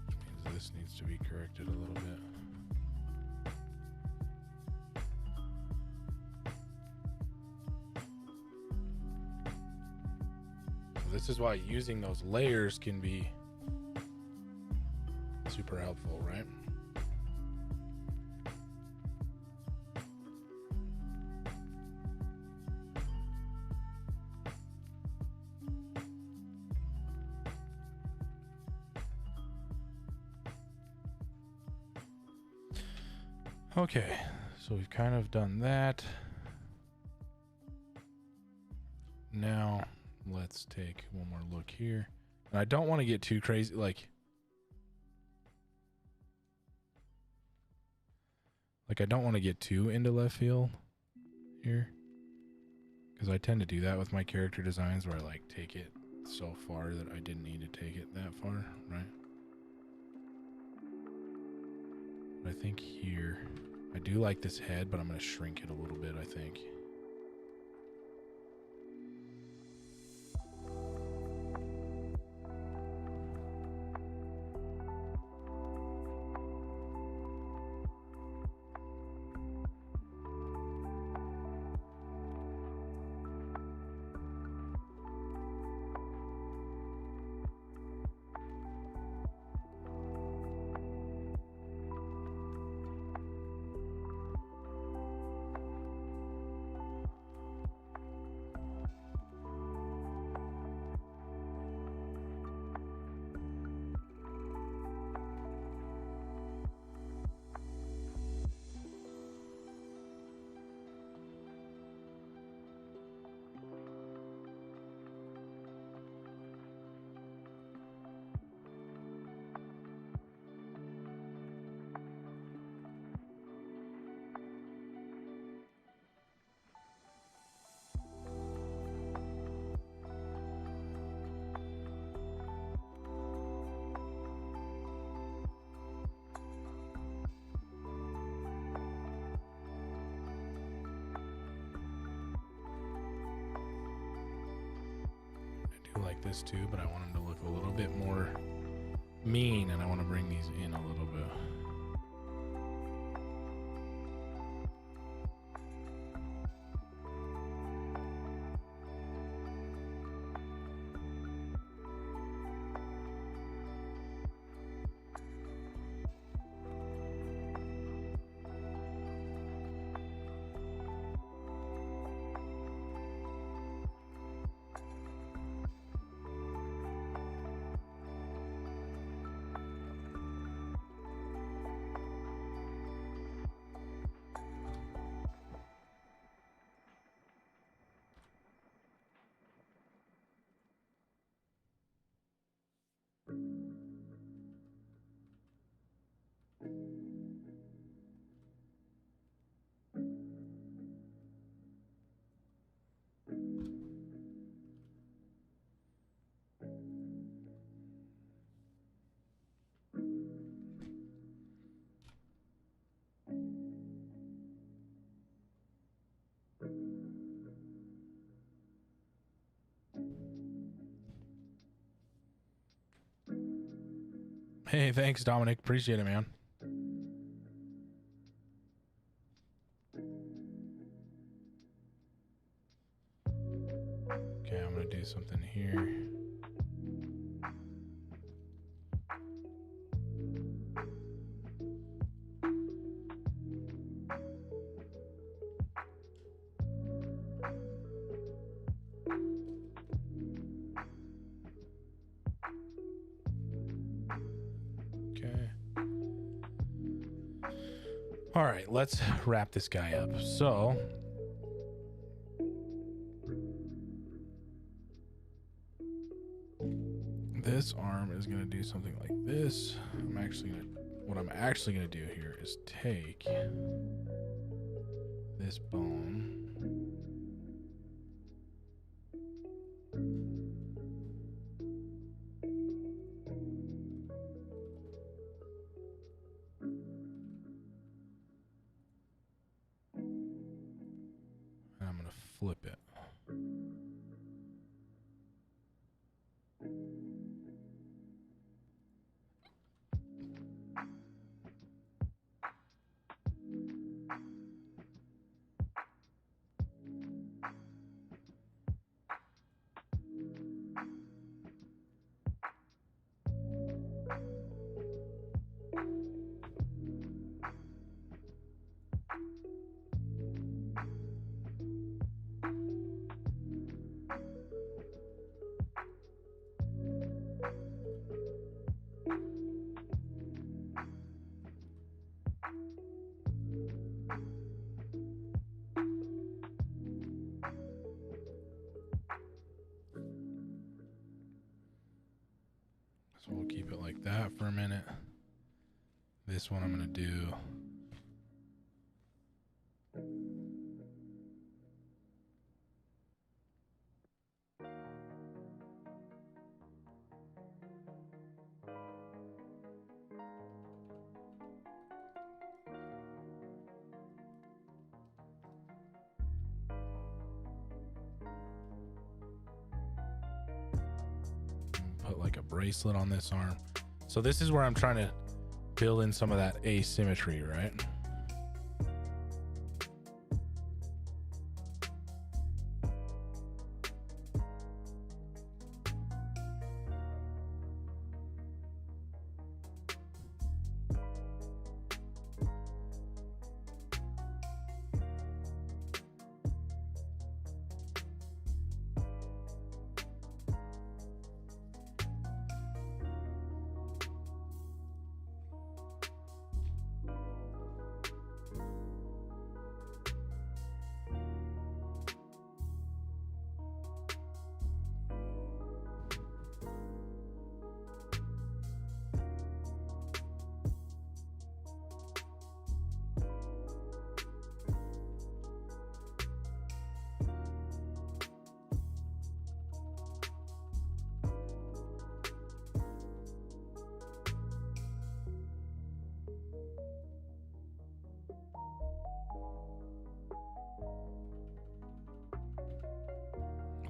Which means this needs to be corrected a little bit. This is why using those layers can be super helpful, right? Okay, so we've kind of done that. Now let's take one more look here. And I don't want to get too crazy, like I don't want to get too into left field here, because I tend to do that with my character designs where I like take it so far that I didn't need to take it that far, right? But I think here, I do like this head, but I'm going to shrink it a little bit, I think. Like this too, but I want them to look a little bit more mean, and I want to bring these in a little bit. Hey, thanks, Dominic. Appreciate it, man. Okay, I'm gonna do something here. All right, let's wrap this guy up. So, this arm is going to do something like this. What I'm actually going to do here is take this bone. And I'm going to flip it. that for a minute. This one I'm gonna do. Put like a bracelet on this arm. So this is where I'm trying to fill in some of that asymmetry, right?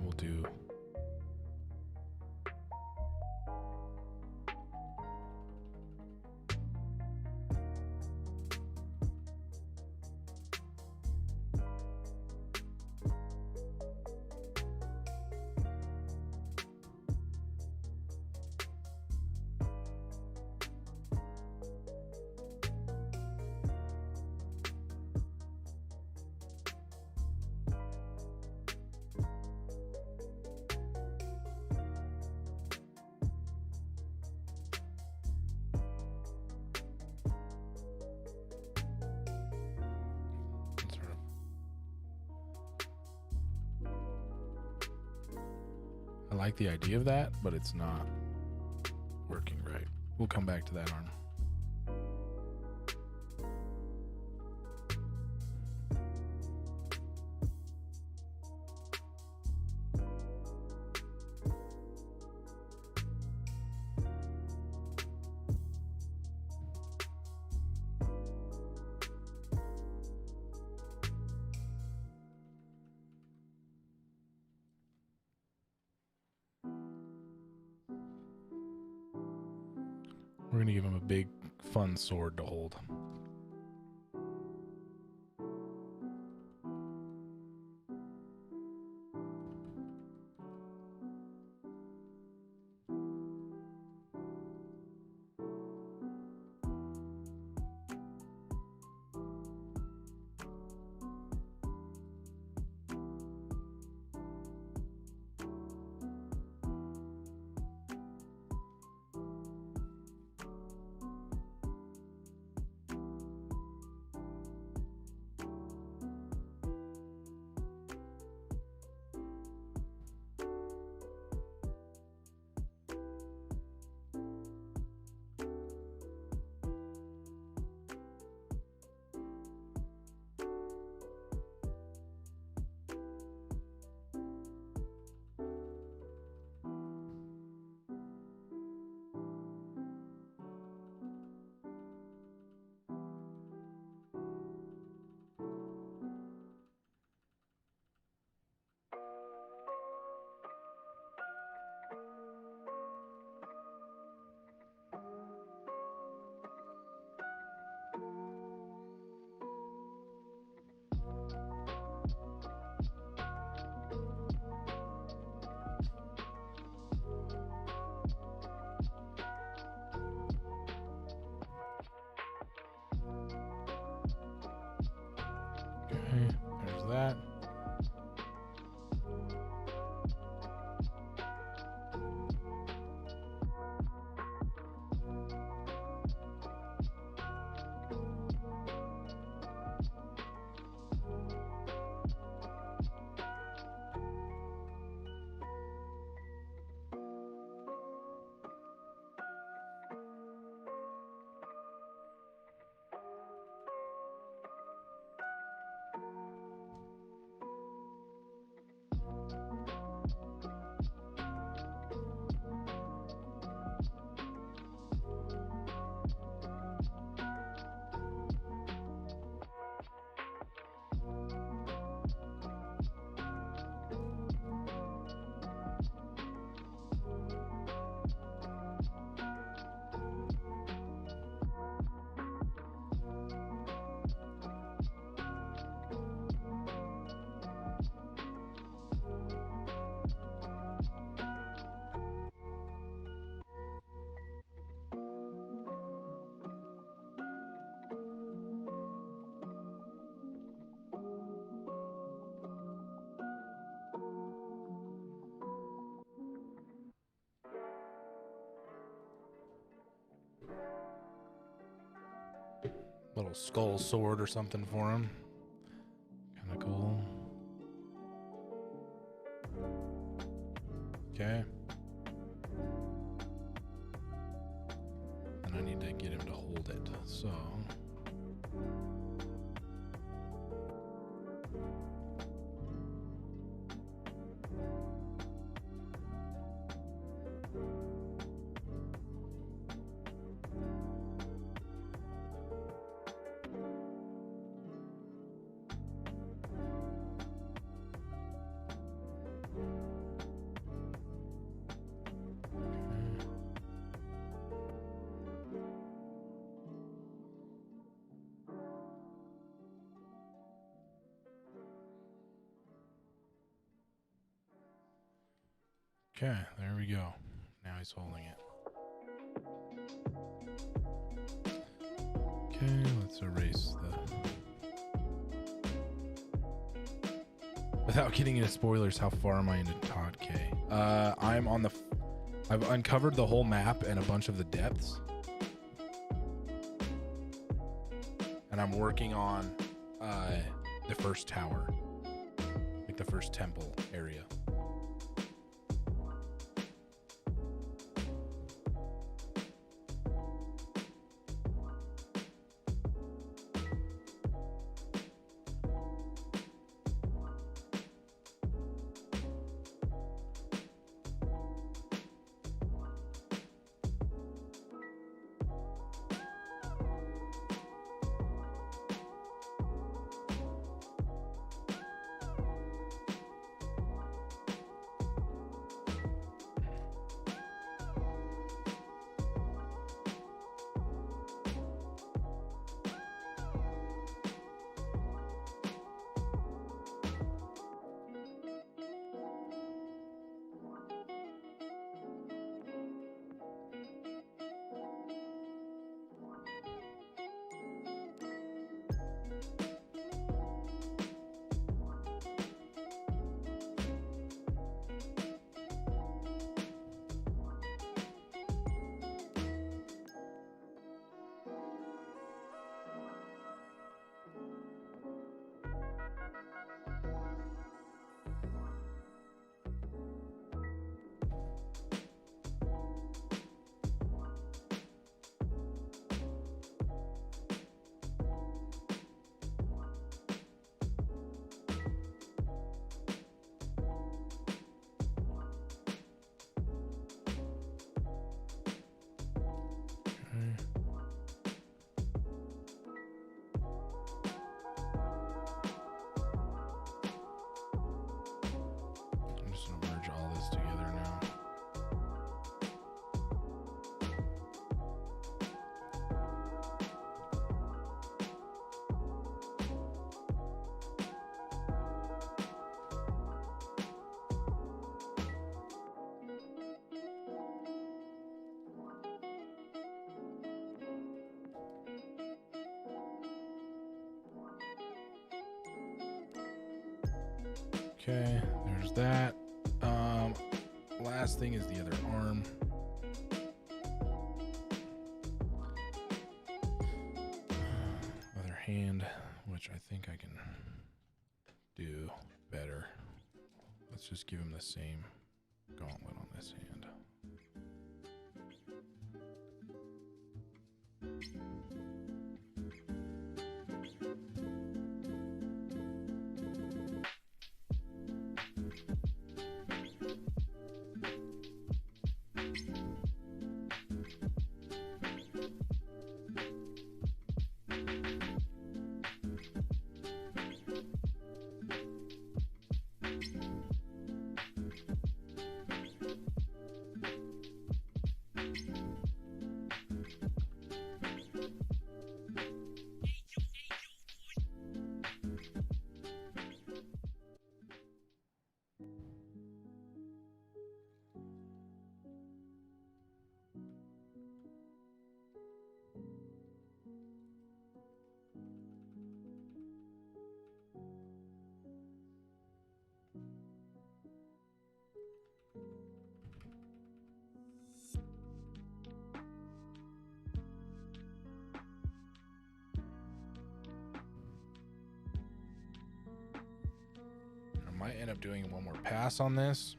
We'll do I like the idea of that, but it's not working right. We'll come back to that arm. We're going to give him a big, fun sword to hold. Okay, there's that. Little skull sword or something for him. Kind of cool. Okay. And I need to get him to hold it, so. Okay, there we go. Now he's holding it. Okay, let's erase the... Without getting into spoilers, how far am I into Todd K? I'm on the... I've uncovered the whole map and a bunch of the depths. And I'm working on the first tower. Like the first temple area. Okay, there's that. Last thing is the other arm. Other hand, which I think I can do better. Let's just give him the same gauntlet on this hand. I might end up doing one more pass on this.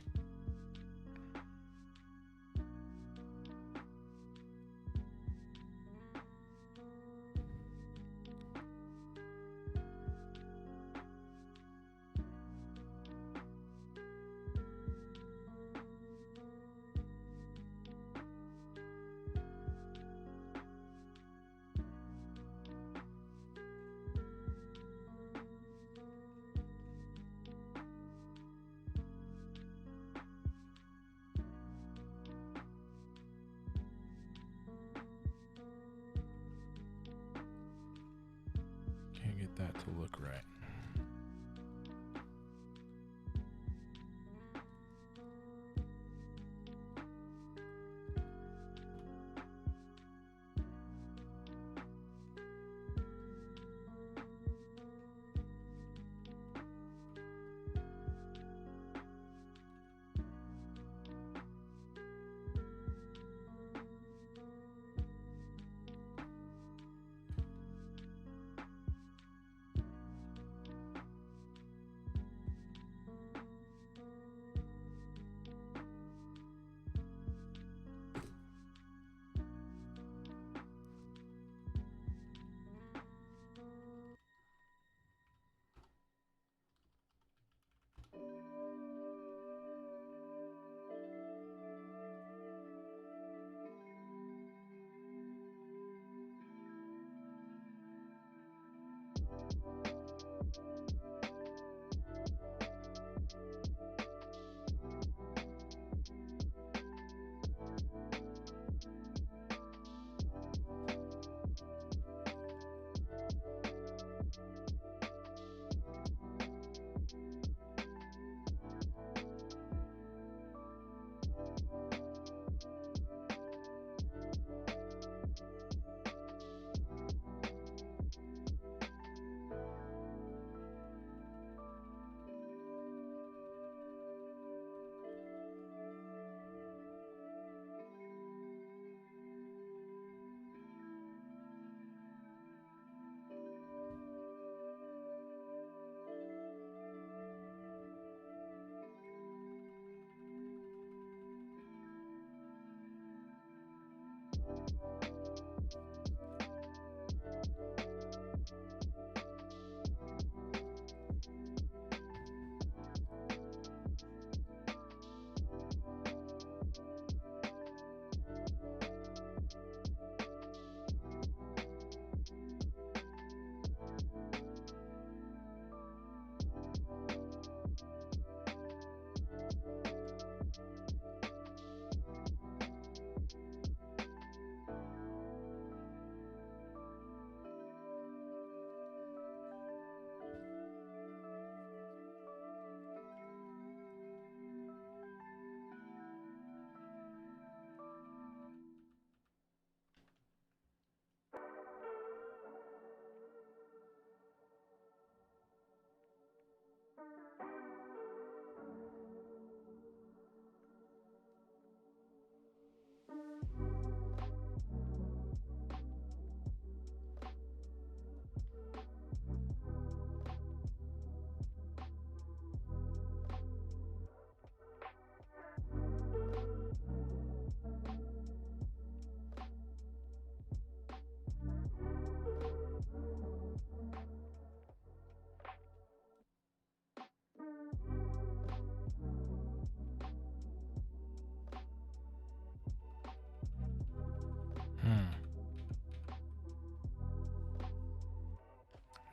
Can't get that to look right.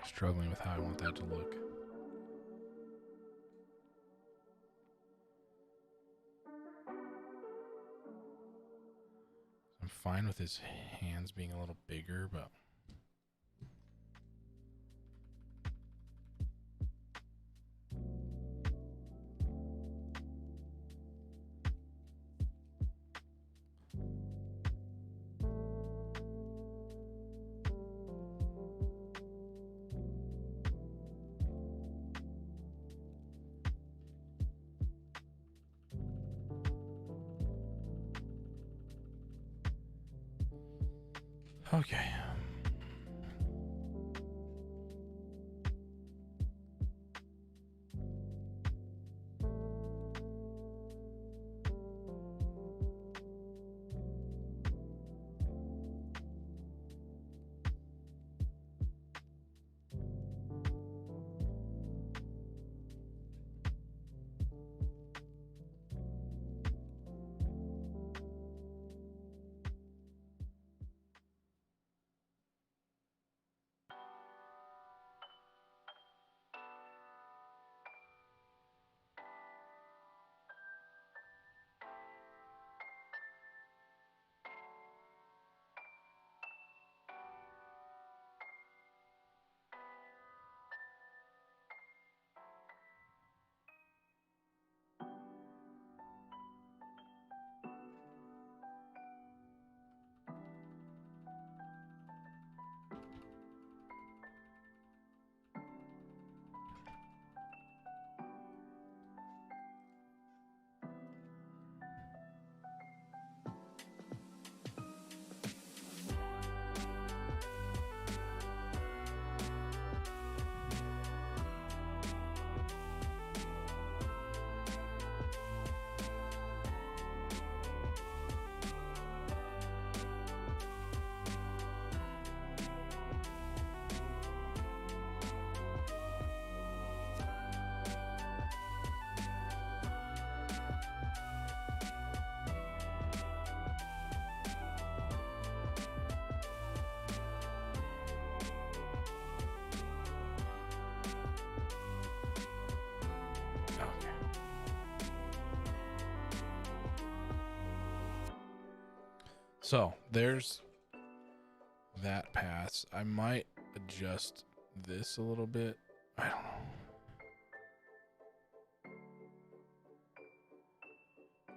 Struggling with how I want that to look. I'm fine with his hands being a little bigger, but okay. So there's that pass. I might adjust this a little bit. I don't know.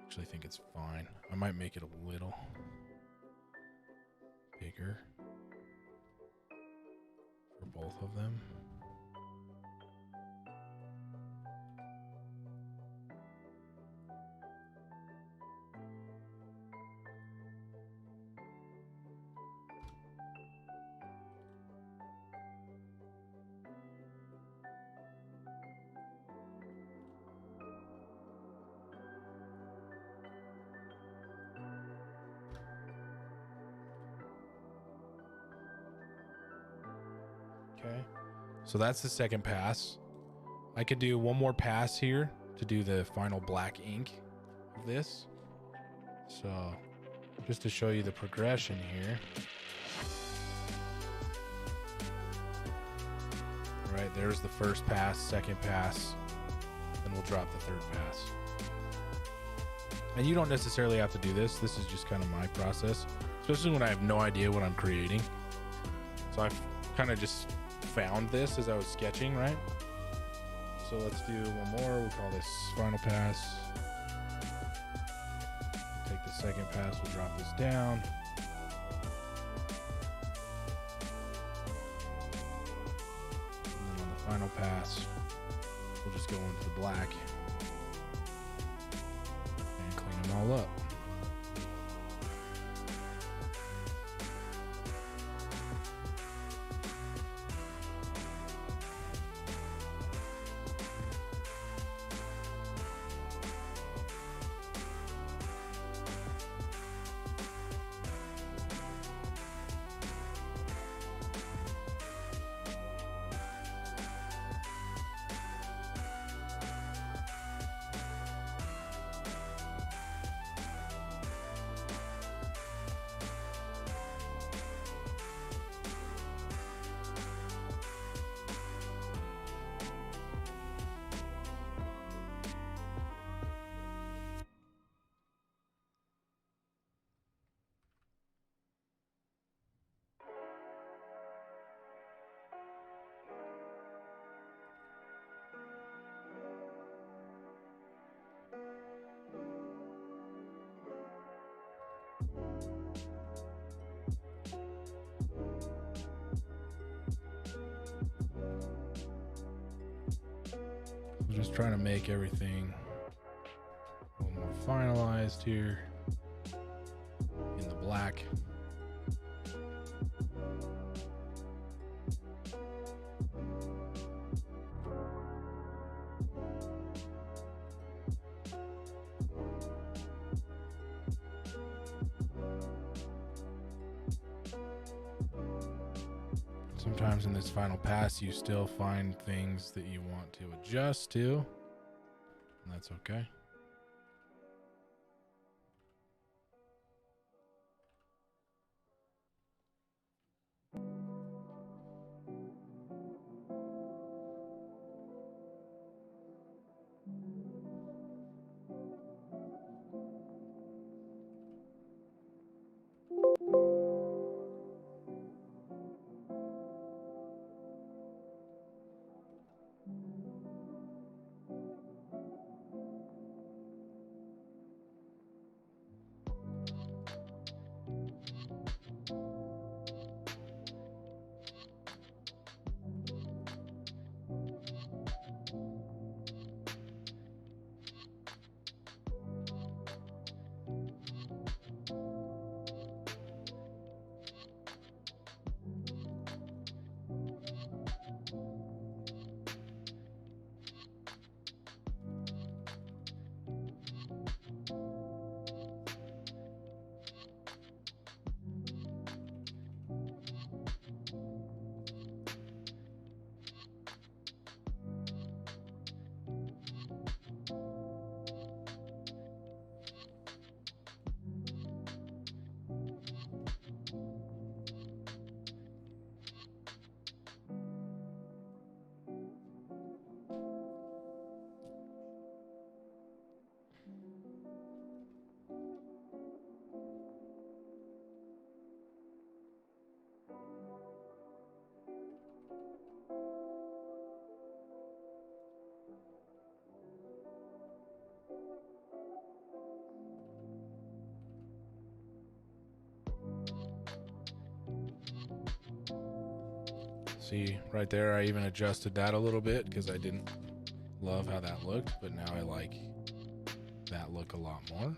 Actually think it's fine. I might make it a little bigger for both of them. Okay, so that's the second pass. I could do one more pass here to do the final black ink of this. So just to show you the progression here. All right, there's the first pass, second pass, and we'll drop the third pass. And you don't necessarily have to do this. This is just kind of my process, especially when I have no idea what I'm creating. So I've kind of just found this as I was sketching, right? So let's do one more. We'll call this final pass. Take the second pass, we'll drop this down. And then on the final pass, we'll just go into the black and clean them all up. I'm just trying to make everything a little more finalized here in the black. Sometimes in this final pass, you still find things that you want to adjust to, and that's okay. See right there, I even adjusted that a little bit because I didn't love how that looked, but now I like that look a lot more.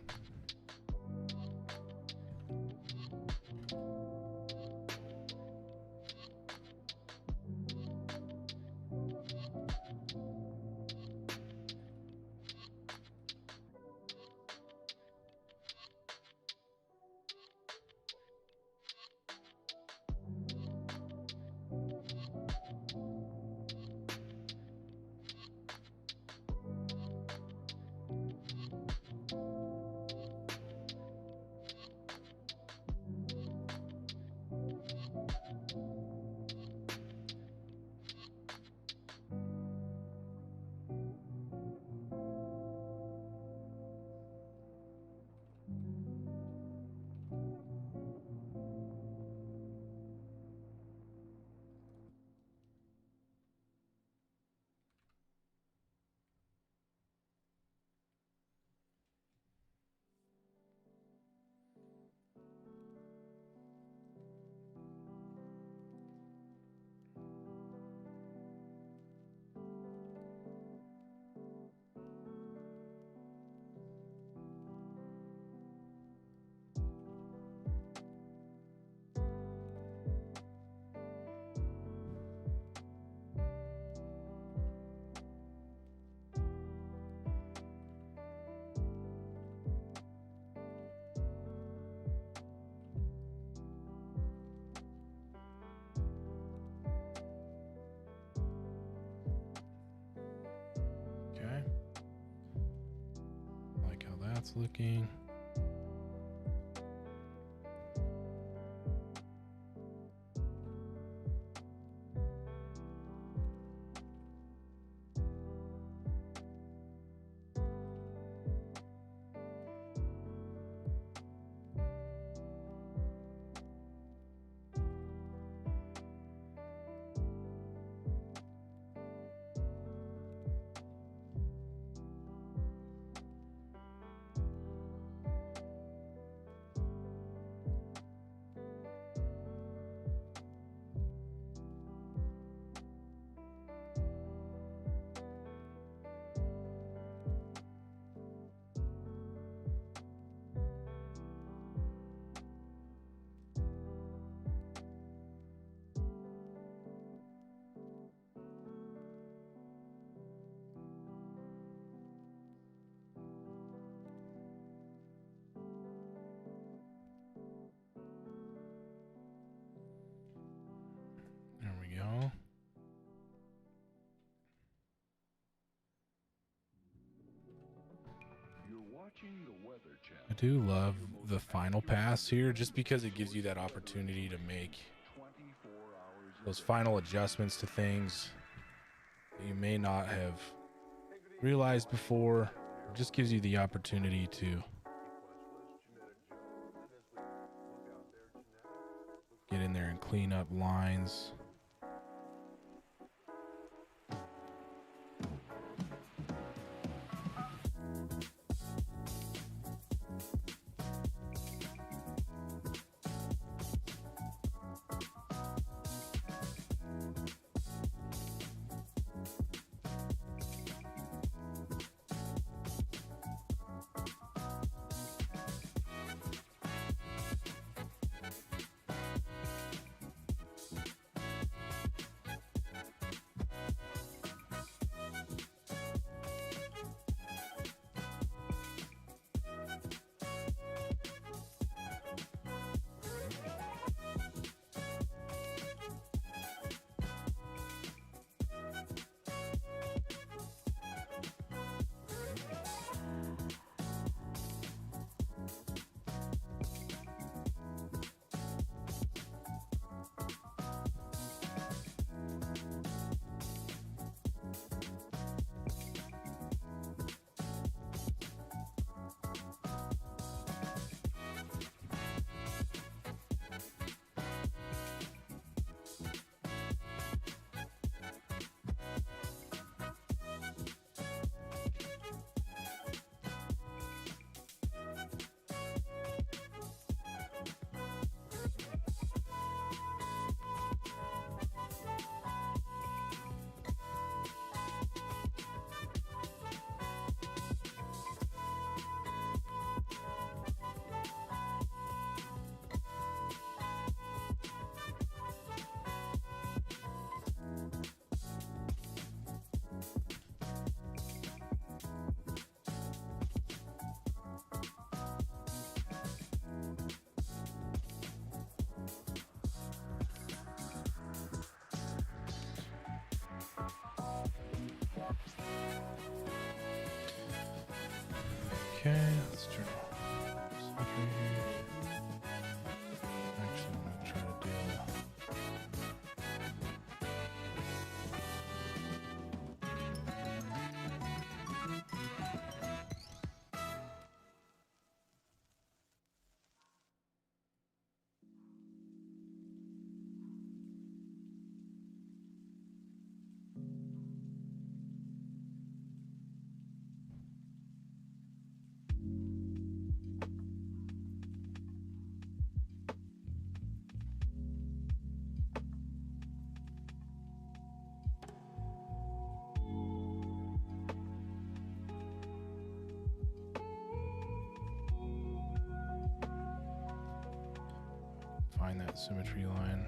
That's looking. There we go. I do love the final pass here just because it gives you that opportunity to make those final adjustments to things that you may not have realized before. It just gives you the opportunity to get in there and clean up lines. Okay, let's turn symmetry here. Actually, I'm gonna try to do. Find that symmetry line.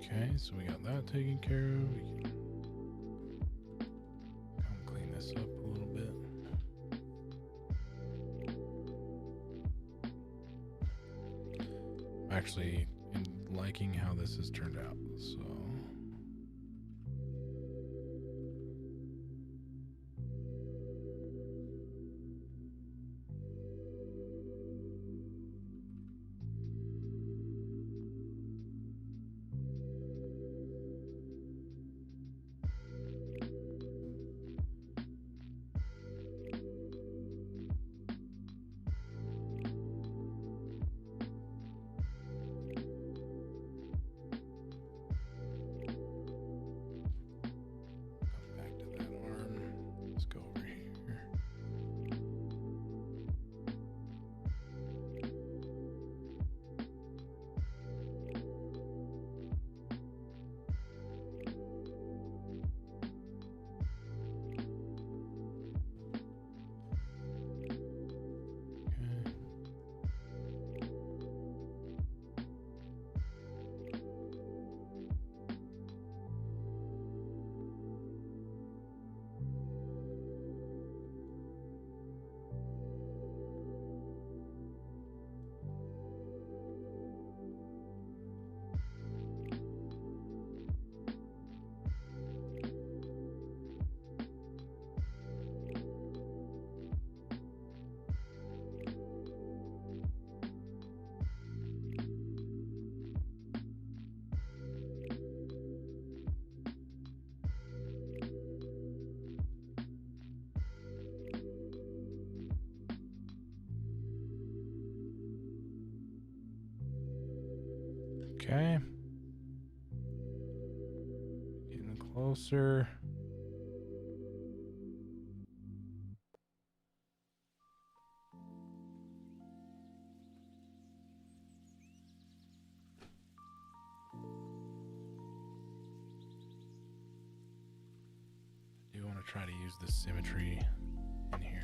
Okay, so we got that taken care of. We can come clean this up a little bit. I'm actually liking how this has turned out, so. Okay. Getting closer. I do want to try to use the symmetry in here.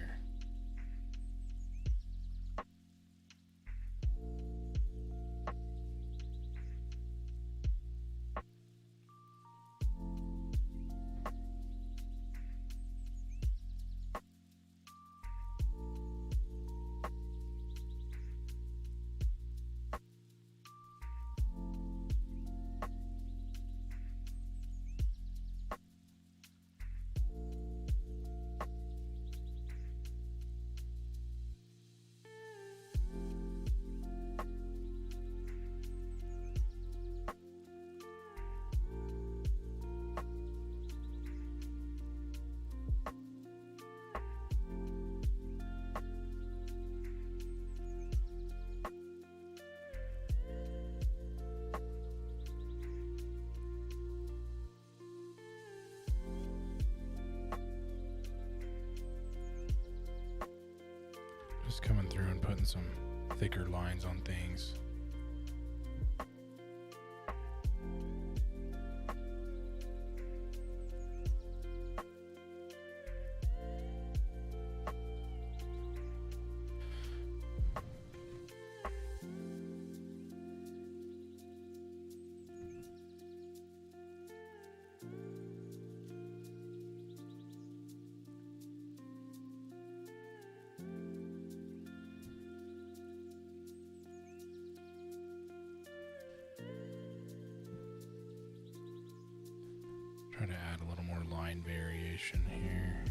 through and putting some thicker lines on things. Try to add a little more line variation here.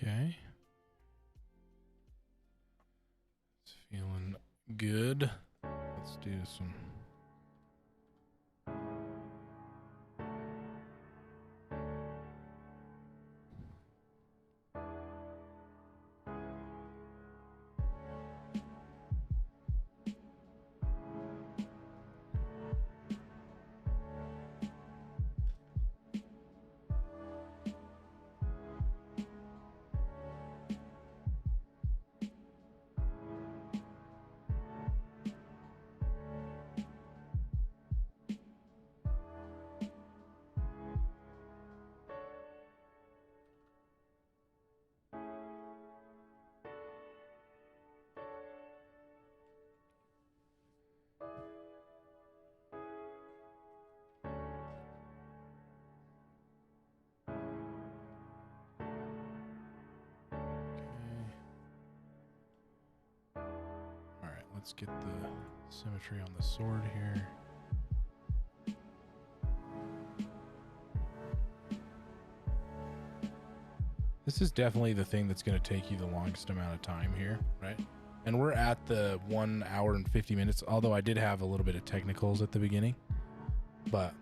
Okay. It's feeling good. Let's do some. Let's get the symmetry on the sword here. This is definitely the thing that's going to take you the longest amount of time here, right? And we're at the 1 hour and 50 minutes, although I did have a little bit of technicals at the beginning. But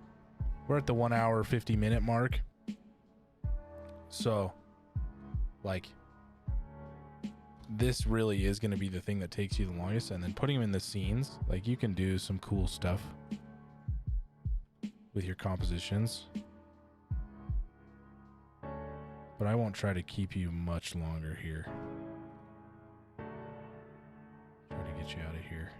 we're at the 1 hour, 50-minute mark. So, like, this really is going to be the thing that takes you the longest. And then putting them in the scenes, like, you can do some cool stuff with your compositions. But I won't try to keep you much longer here. Try to get you out of here.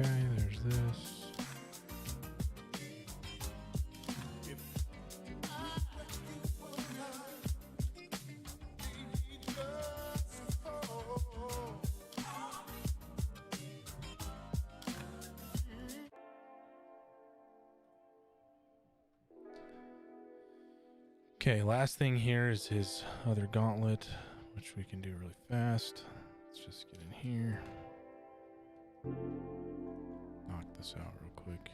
Okay, there's this. Okay, last thing here is his other gauntlet, which we can do really fast. Let's just get in here. Knock this out real quick.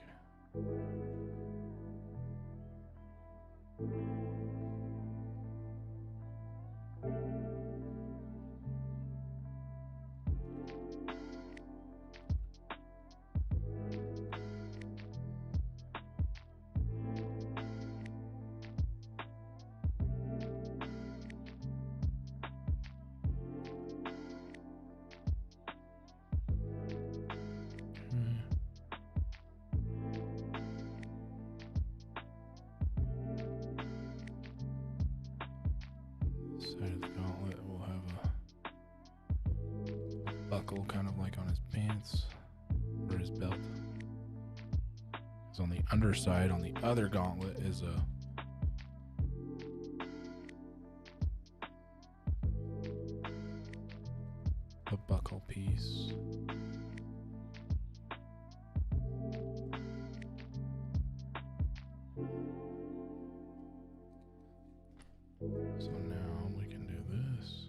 Side of the gauntlet will have a buckle kind of like on his pants or his belt. Because on the underside, on the other gauntlet, is a buckle piece. So now we can do this.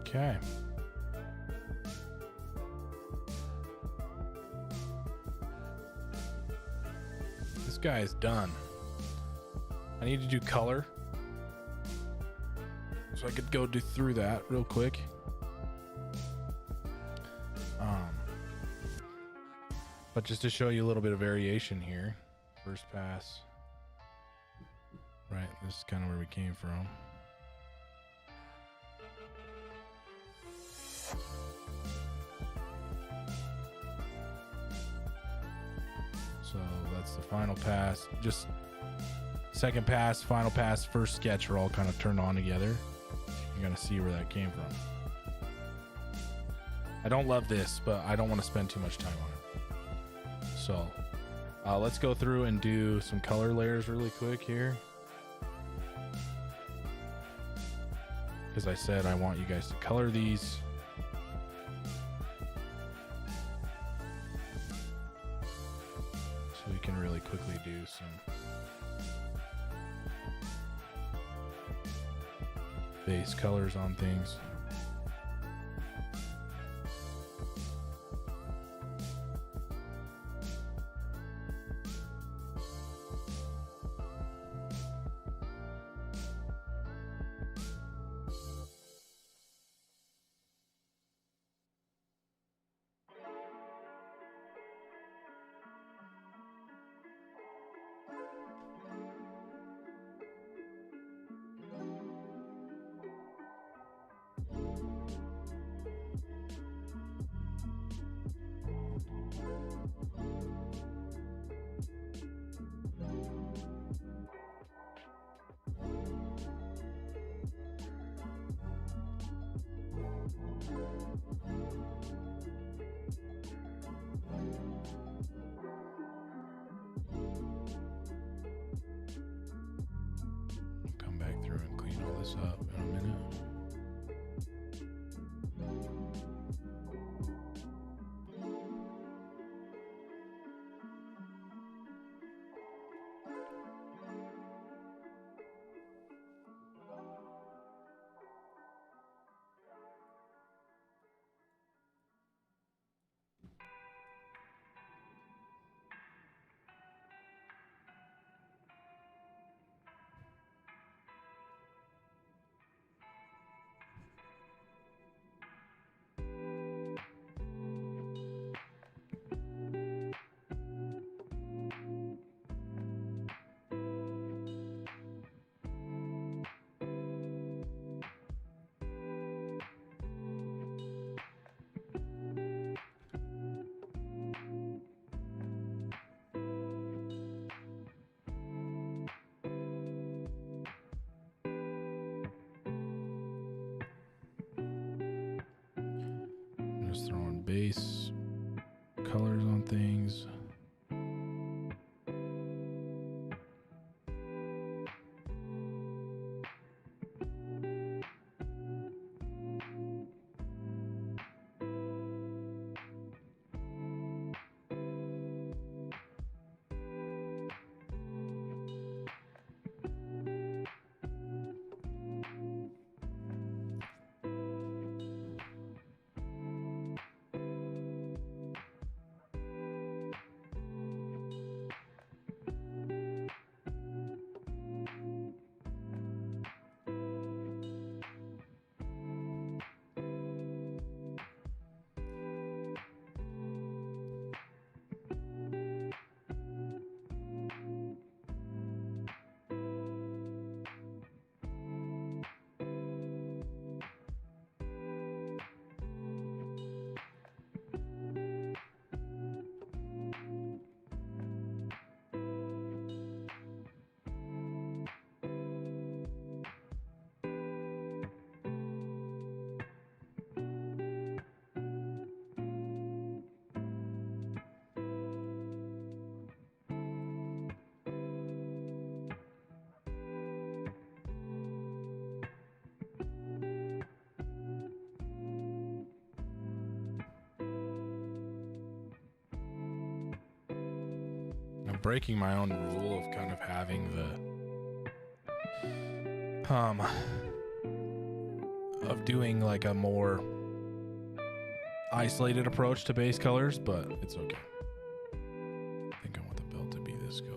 Okay. This guy is done. I need to do color. So I could go through that real quick. But just to show you a little bit of variation here. First pass. Right, this is kind of where we came from. So that's the final pass. Just second pass, final pass, first sketch are all kind of turned on together. You're gonna see where that came from. I don't love this, but I don't want to spend too much time on it. So let's go through and do some color layers really quick here. Because I said I want you guys to color these. So we can really quickly do some base colors on things. this up in a minute. Just throwing base colors on things. I'm breaking my own rule of kind of having the of doing like a more isolated approach to base colors, but it's okay. I think I want the belt to be this color.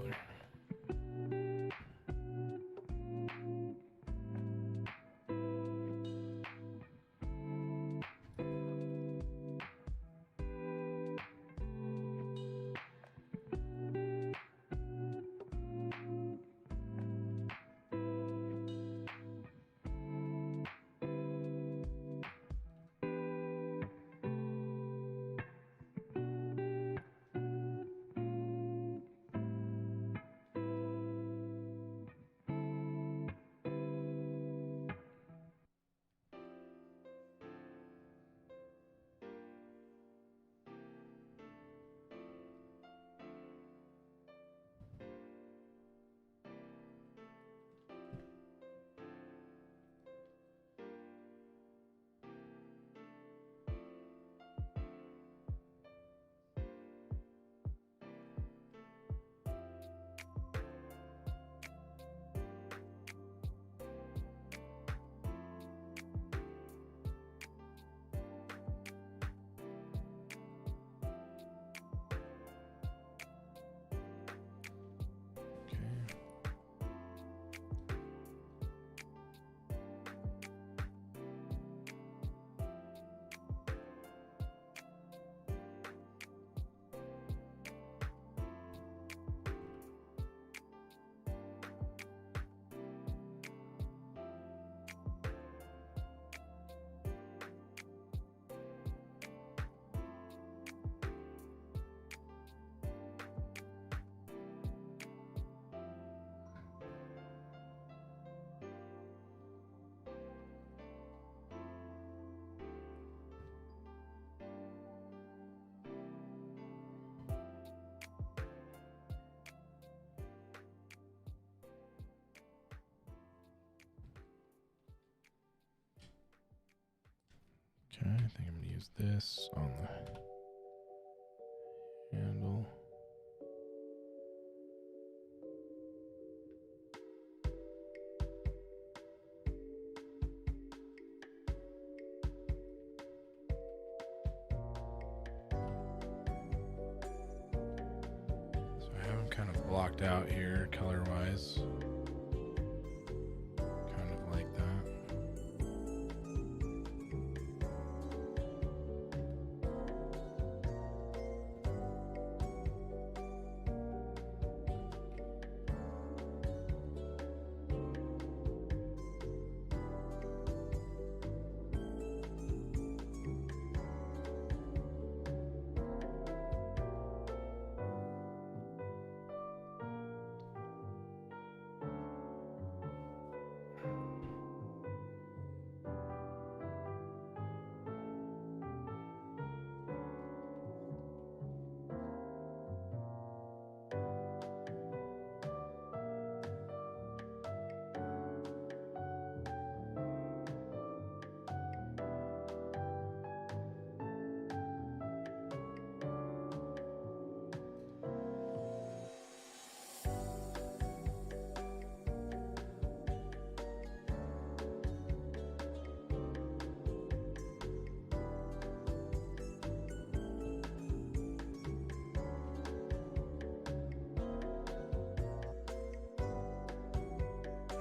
Okay, I think I'm going to use this on the handle. So I have them kind of blocked out here color-wise. Kind of like that.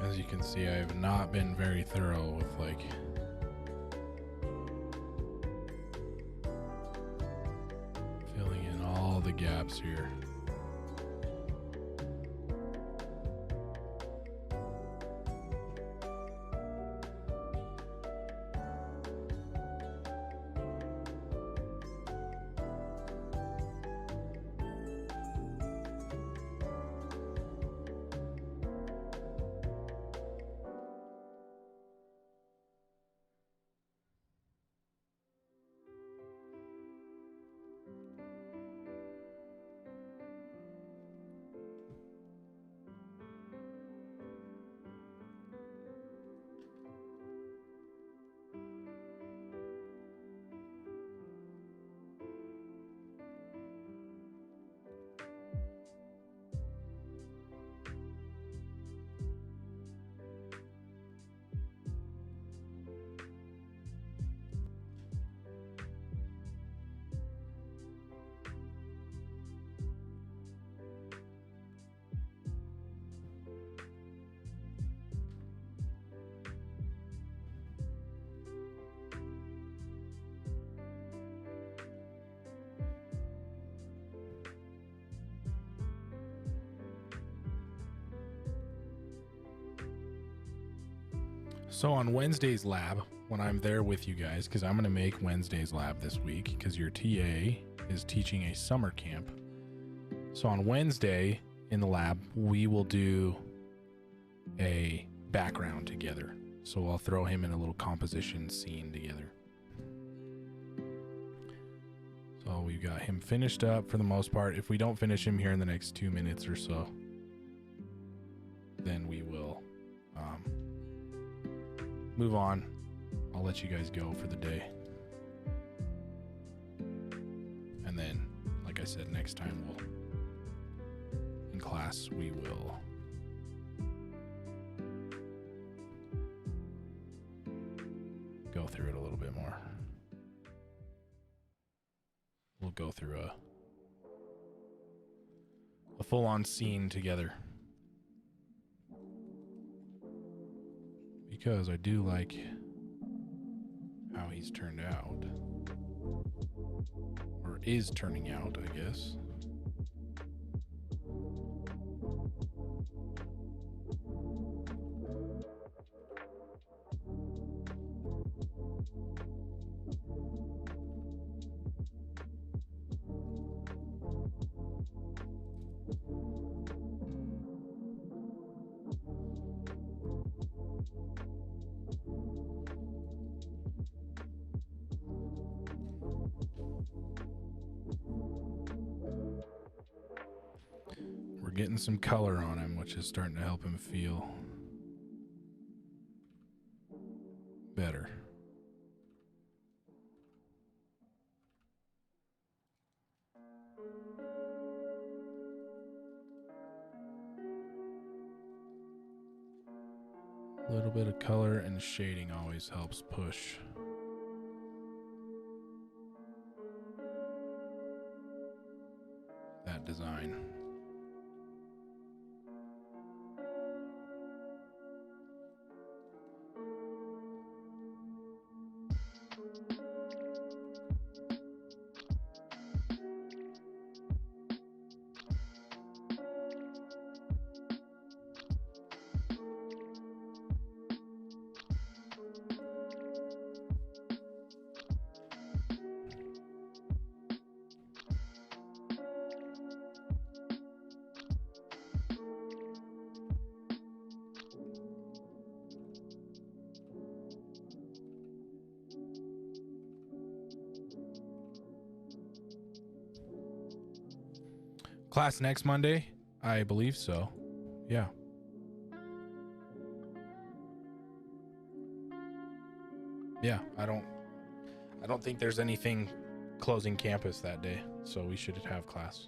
As you can see, I have not been very thorough with like filling in all the gaps here. So on Wednesday's lab, when I'm there with you guys, because I'm going to make Wednesday's lab this week, because your TA is teaching a summer camp. So on Wednesday in the lab, we will do a background together. So I'll throw him in a little composition scene together. So we've got him finished up for the most part. If we don't finish him here in the next 2 minutes or so, then we will move on. I'll let you guys go for the day. And then, like I said, next time in class, we will go through it a little bit more. We'll go through a full-on scene together. Because I do like how he's turned out. Or is turning out, I guess. We're getting some color on him, which is starting to help him feel better. A little bit of color and shading always helps push. That design. Class next Monday? I believe so. Yeah. Yeah, I don't think there's anything closing campus that day, so we should have class.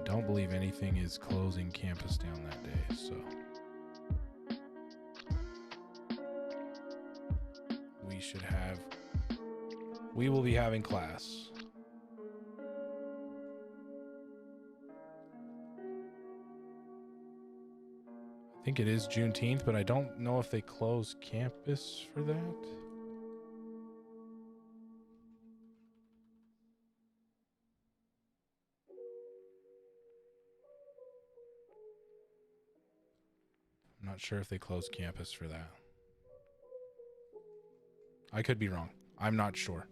Don't believe anything is closing campus down that day, so we will be having class. I think it is Juneteenth, but I don't know if they close campus for that. I'm not sure if they close campus for that. I could be wrong. I'm not sure.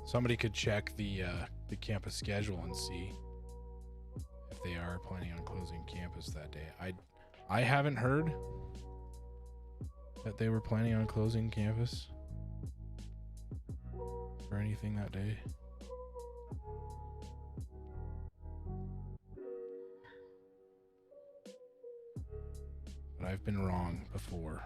Somebody could check the campus schedule and see if they are planning on closing campus that day. I haven't heard that they were planning on closing campus for anything that day. But I've been wrong before.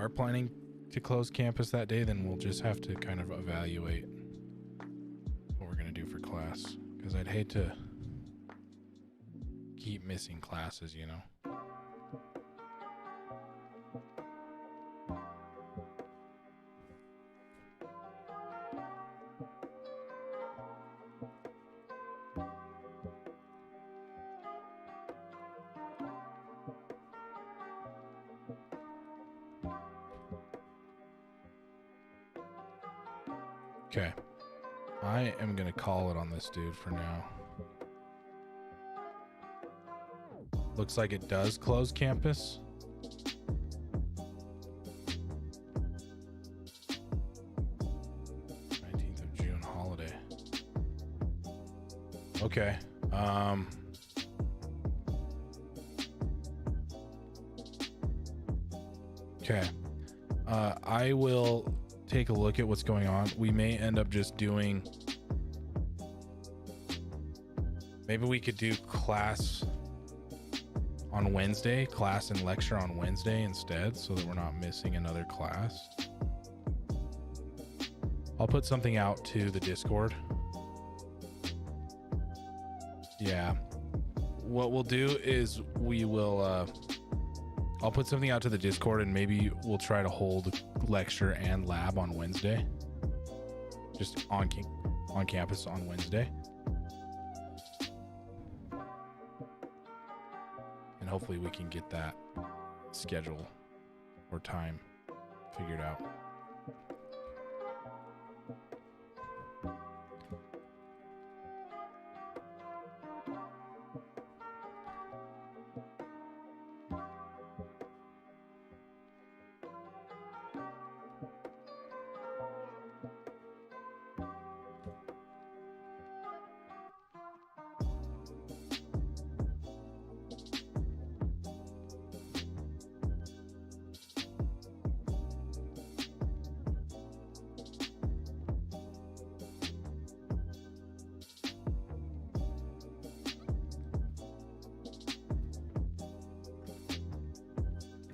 are planning to close campus that day, then we'll just have to kind of evaluate what we're going to do for class, because I'd hate to keep missing classes, you know. Okay, I am gonna call it on this dude for now. Looks like it does close campus. June holiday. Okay. Okay. I will take a look at what's going on. We may end up just doing, maybe we could do class on Wednesday, class and lecture on Wednesday instead, so that we're not missing another class. I'll put something out to the Discord. Yeah. What we'll do is we will, I'll put something out to the Discord, and maybe we'll try to hold lecture and lab on Wednesday. Just on campus on Wednesday. And hopefully we can get that schedule or time figured out.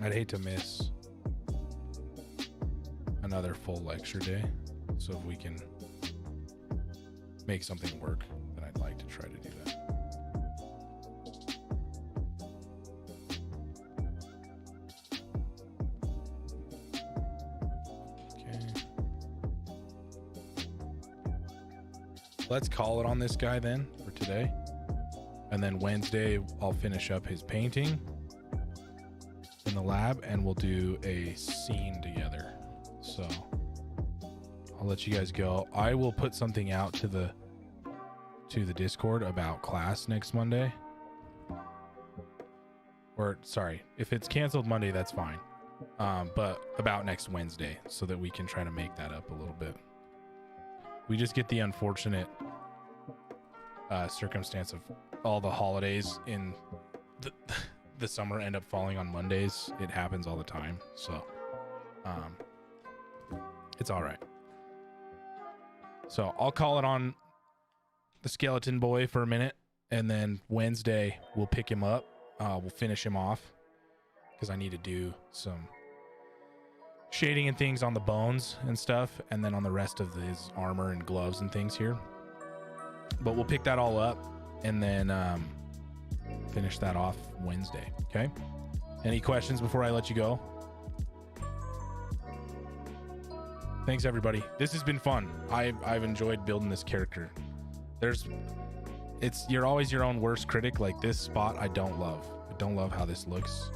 I'd hate to miss another full lecture day, so if we can make something work, then I'd like to try to do that. Okay. Let's call it on this guy then for today. And then Wednesday, I'll finish up his painting in the lab, and we'll do a scene together. So I'll let you guys go. I will put something out to the Discord about class next Monday. Or sorry, if it's canceled Monday, that's fine. But about next Wednesday, so that we can try to make that up a little bit. We just get the unfortunate circumstance of all the holidays in the summer end up falling on Mondays. It happens all the time, so it's all right. So I'll call it on the skeleton boy for a minute, and then Wednesday we'll pick him up. We'll finish him off, because I need to do some shading and things on the bones and stuff, and then on the rest of his armor and gloves and things here. But we'll pick that all up, and then finish that off Wednesday. Okay. Any questions before I let you go? Thanks everybody. This has been fun. I've enjoyed building this character. You're always your own worst critic. Like, this spot I don't love. I don't love how this looks,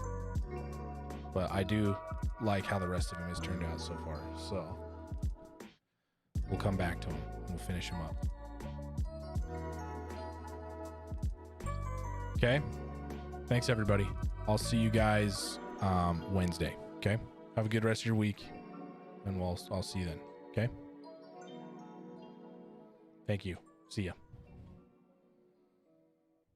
but I do like how the rest of him has turned out so far. So we'll come back to him and we'll finish him up. Okay. Thanks everybody. I'll see you guys Wednesday. Okay. Have a good rest of your week, and I'll see you then. Okay. Thank you. See ya.